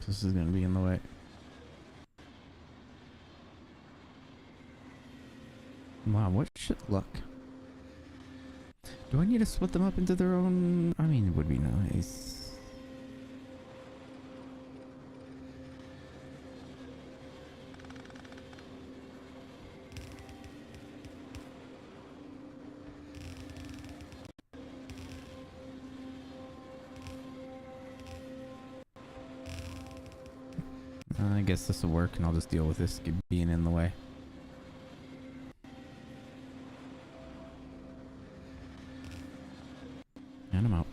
This is gonna be in the way. Wow, what shit luck. Do I need to split them up into their own? I mean, it would be nice. I guess this will work, and I'll just deal with this being in the way. them out.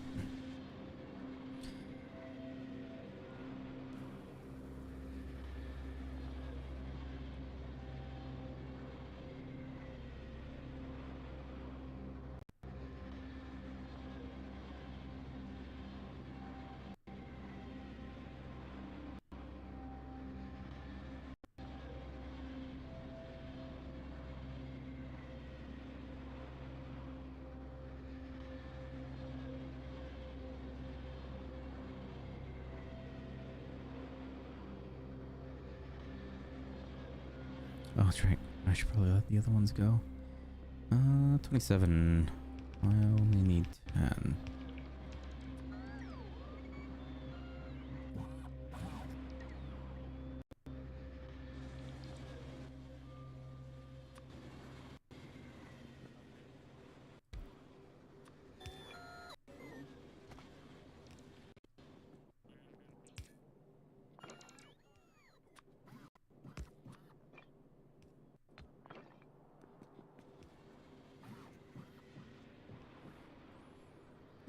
Oh, that's right. I should probably let the other ones go. 27. I only need 10.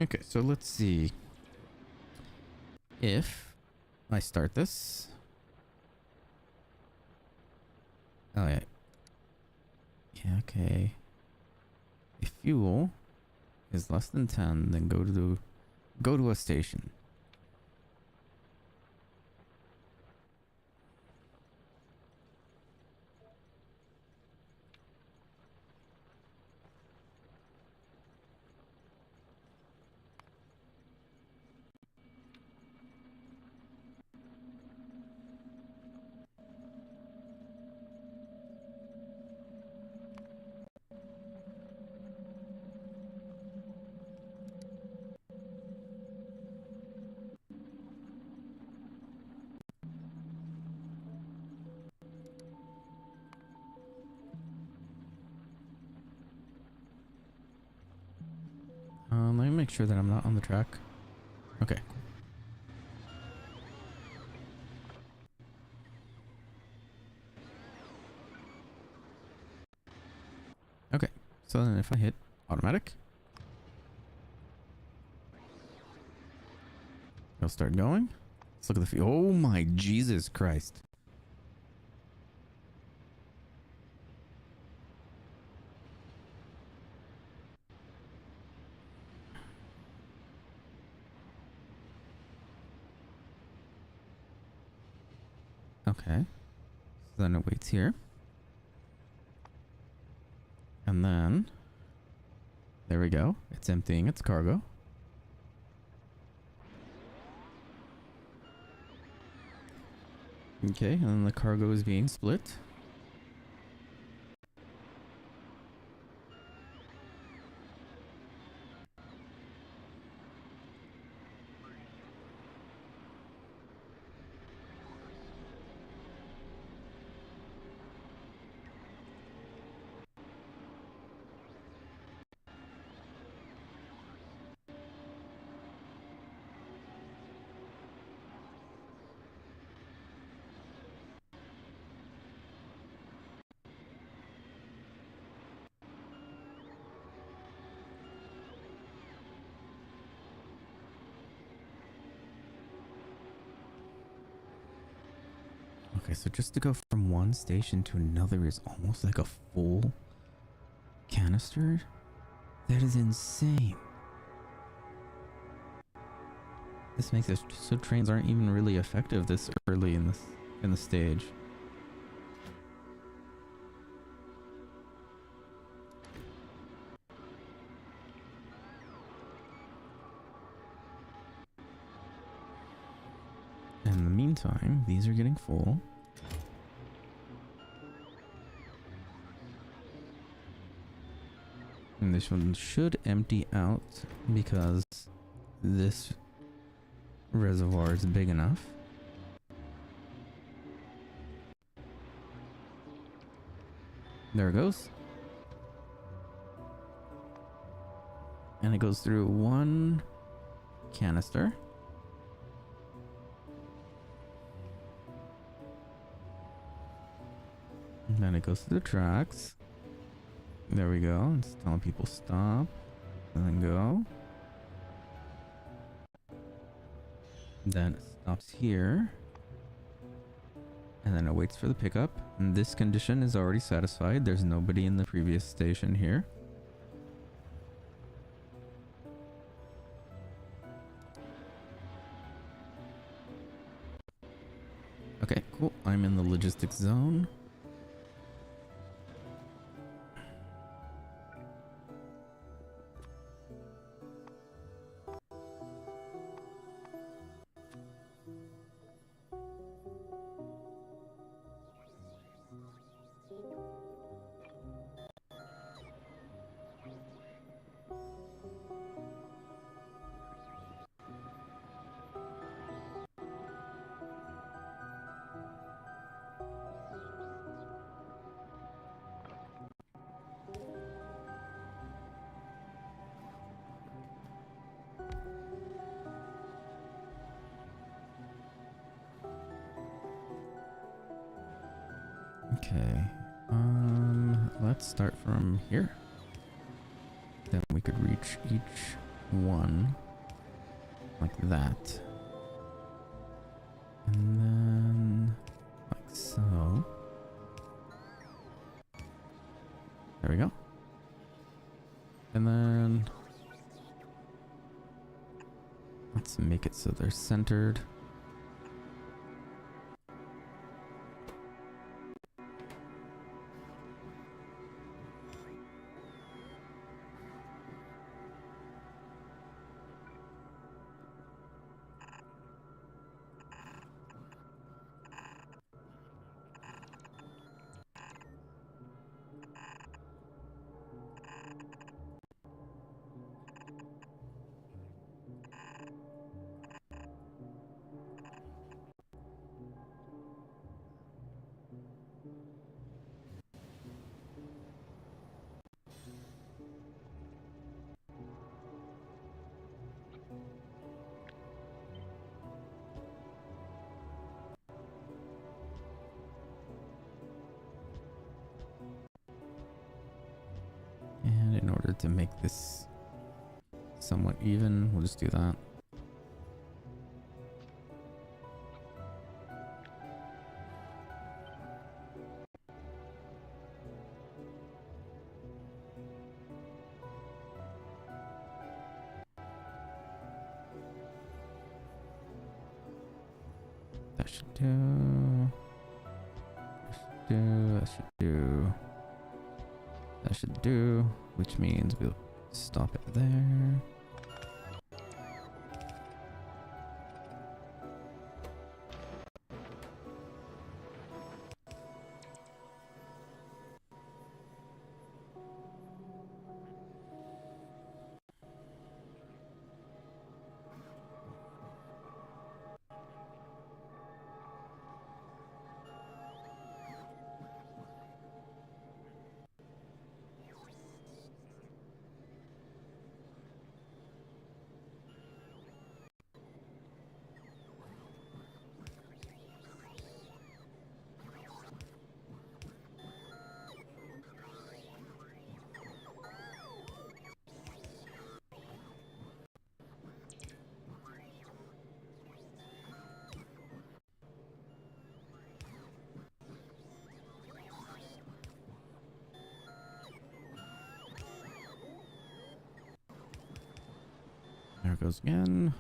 Okay, so let's see if I start this. Oh yeah. Yeah, okay. If fuel is less than 10, then go to a station. Let me make sure that I'm not on the track. Okay. Okay. So then if I hit automatic, it'll start going. Let's look at the fuel. Oh my Jesus Christ. Okay. So then it waits here. And then there we go. It's emptying its cargo. Okay, and then the cargo is being split. Okay, so just to go from one station to another is almost like a full canister? That is insane. This makes it so trains aren't even really effective this early in the stage. In the meantime, these are getting full. And this one should empty out because this reservoir is big enough. There it goes. And it goes through one canister. And then it goes through the tracks. There we go. It's telling people stop. And then go. Then it stops here. And then it waits for the pickup. And this condition is already satisfied. There's nobody in the previous station here. Okay, cool. I'm in the logistics zone. Okay. Let's start from here. Then we could reach each one like that. And then like so. There we go. And then let's make it so they're centered. And in order to make this somewhat even, we'll just do that. That should do. That should do. That should do. Which means we'll stop it there. There it goes again.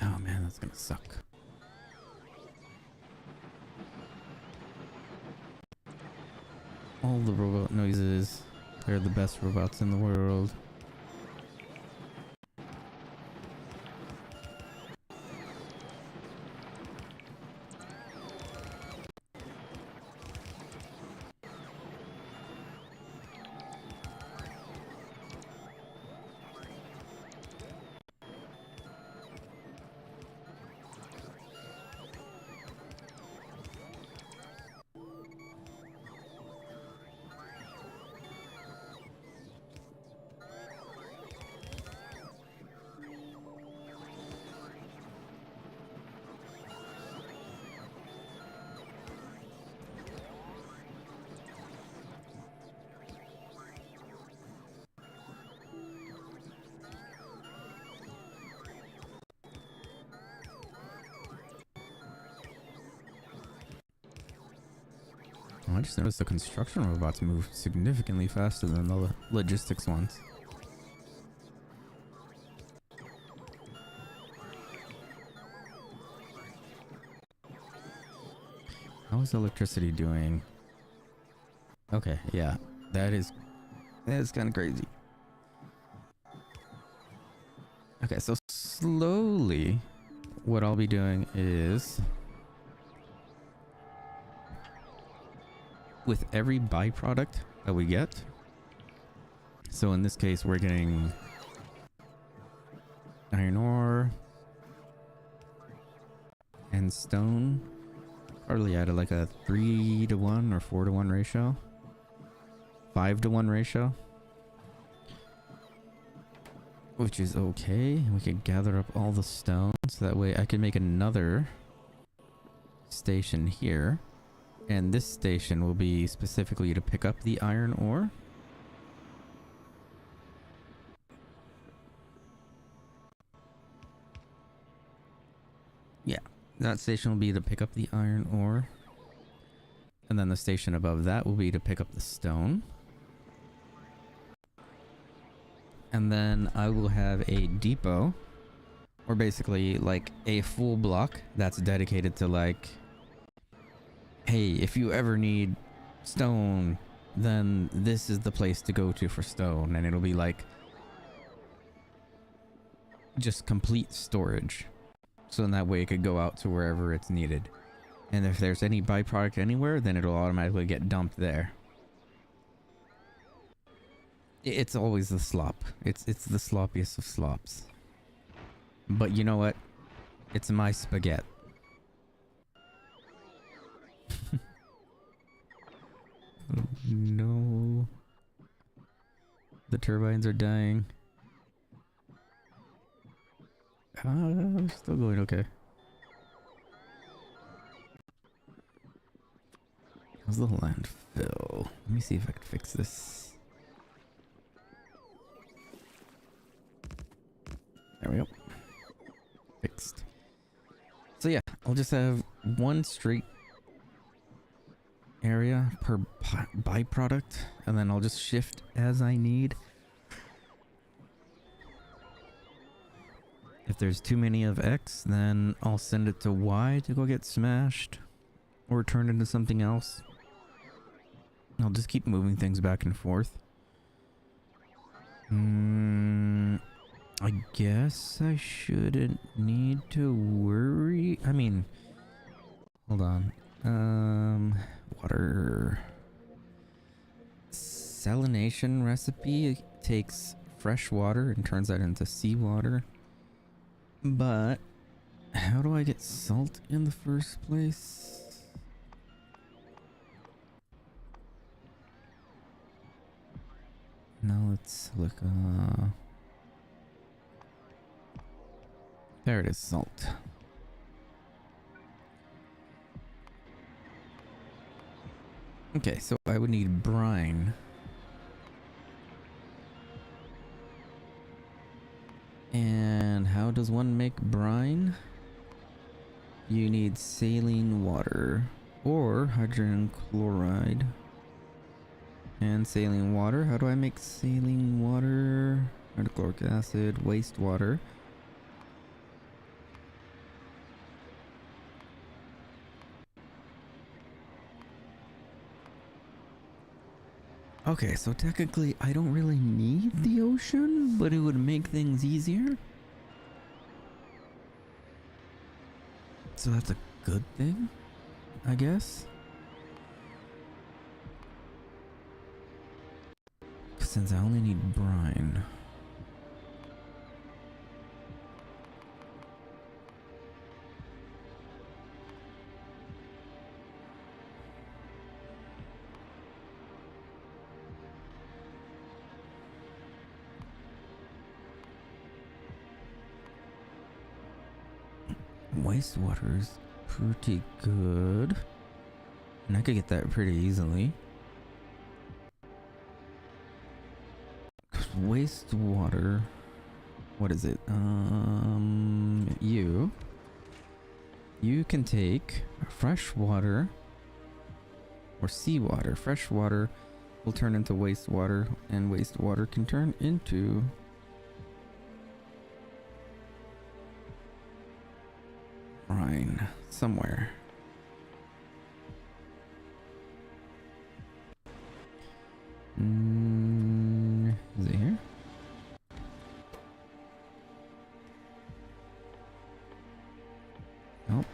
Oh man, that's gonna suck. All the robot noises. They're the best robots in the world. I just noticed the construction robots move significantly faster than the logistics ones. How is electricity doing? Okay, yeah, that is kind of crazy. Okay, so slowly, what I'll be doing is, with every byproduct that we get, so in this case, we're getting iron ore and stone, probably at like a 3-to-1 or 4-to-1 ratio, 5-to-1 ratio. Which is okay. We could gather up all the stones. So that way I can make another station here. And this station will be specifically to pick up the iron ore. Yeah, that station will be to pick up the iron ore. And then the station above that will be to pick up the stone. And then I will have a depot, or basically like a full block that's dedicated to like, hey, if you ever need stone, then this is the place to go to for stone. And it'll be like just complete storage. So in that way it could go out to wherever it's needed. And if there's any byproduct anywhere, then it'll automatically get dumped there. It's always the slop. It's the sloppiest of slops. But you know what? It's my spaghetti. Oh, no. The turbines are dying. I'm still going okay. How's the landfill? Let me see if I can fix this. There we go. Fixed. So yeah, I'll just have one straight area per byproduct, and then I'll just shift as I need. If there's too many of X, then I'll send it to Y to go get smashed or turned into something else. I'll just keep moving things back and forth. I guess I shouldn't need to worry. I mean, hold on. Water. Salination recipe takes fresh water and turns that into seawater. But how do I get salt in the first place? Now let's look. There it is, salt. Okay, so I would need brine. And how does one make brine? You need saline water or hydrogen chloride and saline water. How do I make saline water? Hydrochloric acid, wastewater. Okay, so technically I don't really need the ocean, but it would make things easier. So that's a good thing, I guess. Since I only need brine. Wastewater is pretty good. And I could get that pretty easily. Wastewater. What is it? You can take fresh water or seawater. Fresh water will turn into wastewater, and wastewater can turn into brine somewhere. Is it here? Nope.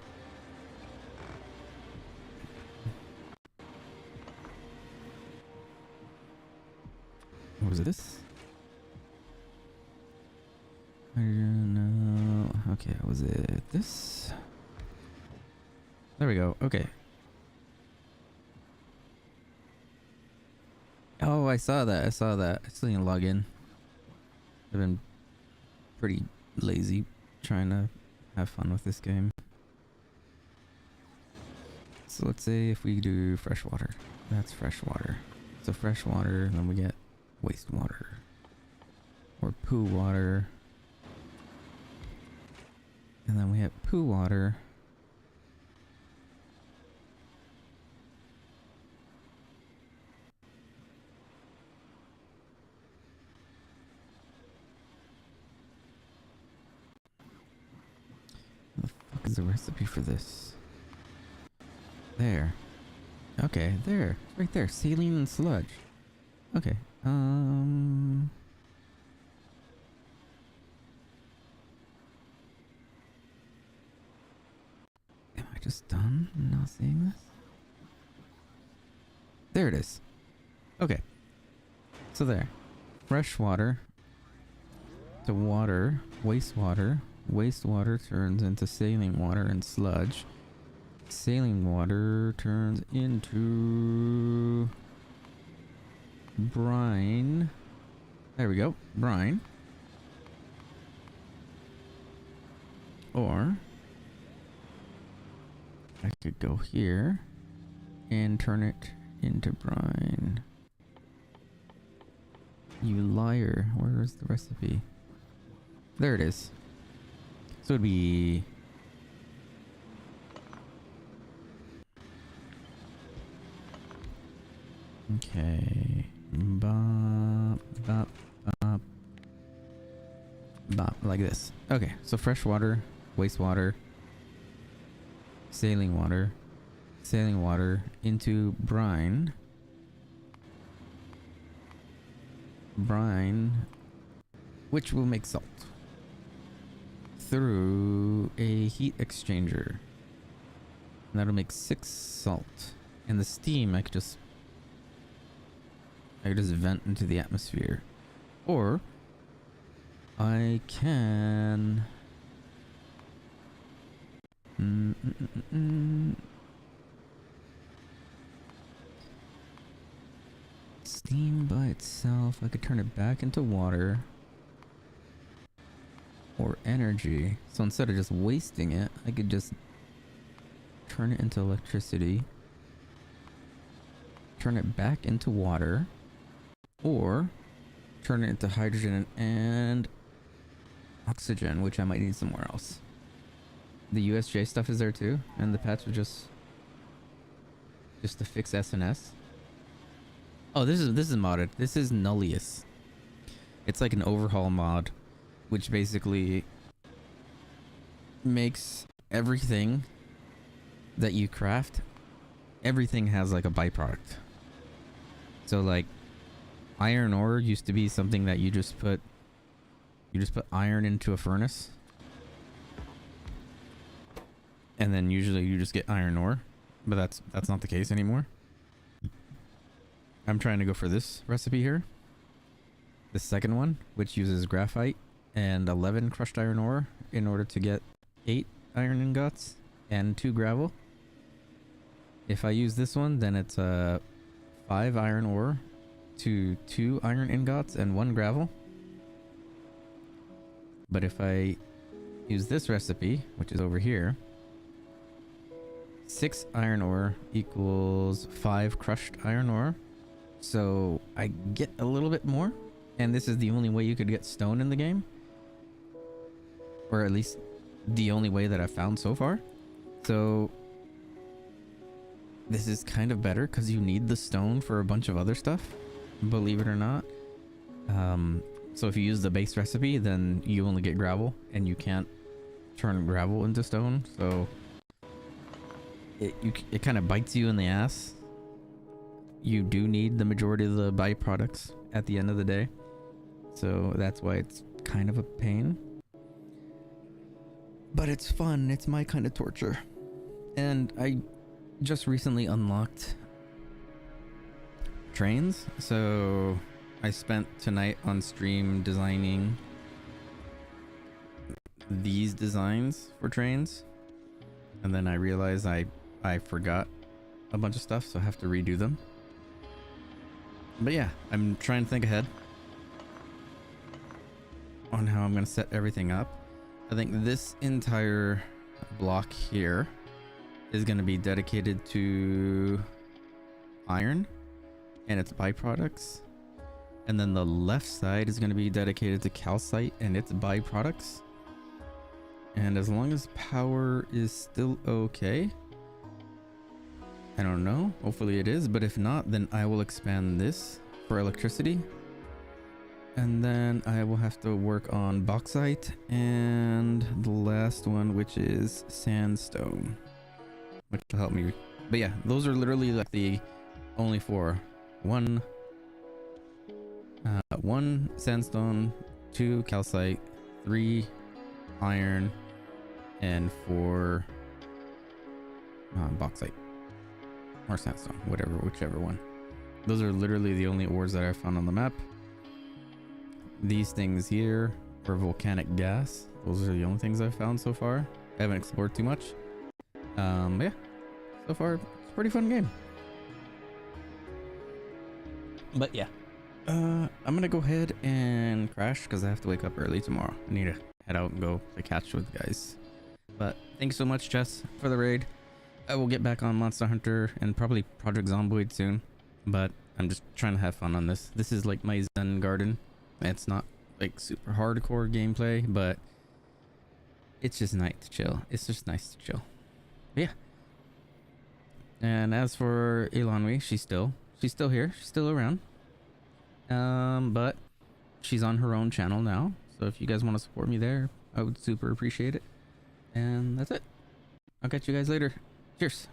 What was this? I don't know. Okay, was it this? There we go. Okay. Oh, I saw that. I still need to log in. I've been pretty lazy trying to have fun with this game. So let's say if we do freshwater. That's freshwater. So freshwater, then we get wastewater. Or poo water. And then we have poo water. What the fuck is the recipe for this? There. Okay, there. Right there. Saline and sludge. Okay. Am I just done not seeing this? There it is. Okay. So there. Fresh water to water, wastewater. Wastewater turns into saline water and sludge. Saline water turns into brine. There we go. Brine. Or I could go here and turn it into brine. You liar. Where is the recipe? There it is. So it'd be okay. Bop, bop, bop, bop, like this. Okay, so fresh water, wastewater, saline water into brine. Brine, which will make salt through a heat exchanger. And that'll make 6 salt. And the steam I could just vent into the atmosphere. Or I can steam by itself. I could turn it back into water or energy. So instead of just wasting it, I could just turn it into electricity, turn it back into water, or turn it into hydrogen and oxygen, which I might need somewhere else. The USJ stuff is there too, and the patch was just to fix SNS. Oh, this is modded. This is Nullius. It's like an overhaul mod, which basically makes everything that you craft, everything has like a byproduct. So like iron ore used to be something that you just put iron into a furnace, and then usually you just get iron ore, but that's not the case anymore. I'm trying to go for this recipe here, the second one, which uses graphite and 11 crushed iron ore in order to get 8 iron ingots and 2 gravel. If I use this one, then it's 5 iron ore to 2 iron ingots and 1 gravel. But if I use this recipe, which is over here, 6 iron ore equals 5 crushed iron ore. So I get a little bit more, and this is the only way you could get stone in the game, or at least the only way that I've found so far. So this is kind of better because you need the stone for a bunch of other stuff, believe it or not. So if you use the base recipe, then you only get gravel and you can't turn gravel into stone. So it kind of bites you in the ass. You do need the majority of the byproducts at the end of the day. So that's why it's kind of a pain. But it's fun. It's my kind of torture. And I just recently unlocked trains. So I spent tonight on stream designing these designs for trains. And then I realized I forgot a bunch of stuff, so I have to redo them. But yeah, I'm trying to think ahead on how I'm going to set everything up. I think this entire block here is going to be dedicated to iron and its byproducts. And then the left side is going to be dedicated to calcite and its byproducts. And as long as power is still okay, I don't know, hopefully it is, but if not, then I will expand this for electricity. And then I will have to work on bauxite and the last one, which is sandstone, which will help me. But yeah, those are literally like the only four. One sandstone, 2 calcite, 3 iron, and 4 bauxite or sandstone, whichever one. Those are literally the only ores that I found on the map. These things here are volcanic gas. Those are the only things I've found so far. I haven't explored too much. Yeah, so far it's a pretty fun game. But yeah, I'm gonna go ahead and crash because I have to wake up early tomorrow. I need to head out and go play catch with guys. But thanks so much, Jess, for the raid. I will get back on Monster Hunter and probably Project Zomboid soon. But I'm just trying to have fun on this. This is like my Zen garden. It's not like super hardcore gameplay, but it's just nice to chill. It's just nice to chill. But yeah. And as for Elanwi, she's still here. She's still around. But she's on her own channel now. So if you guys want to support me there, I would super appreciate it. And that's it. I'll catch you guys later. Cheers.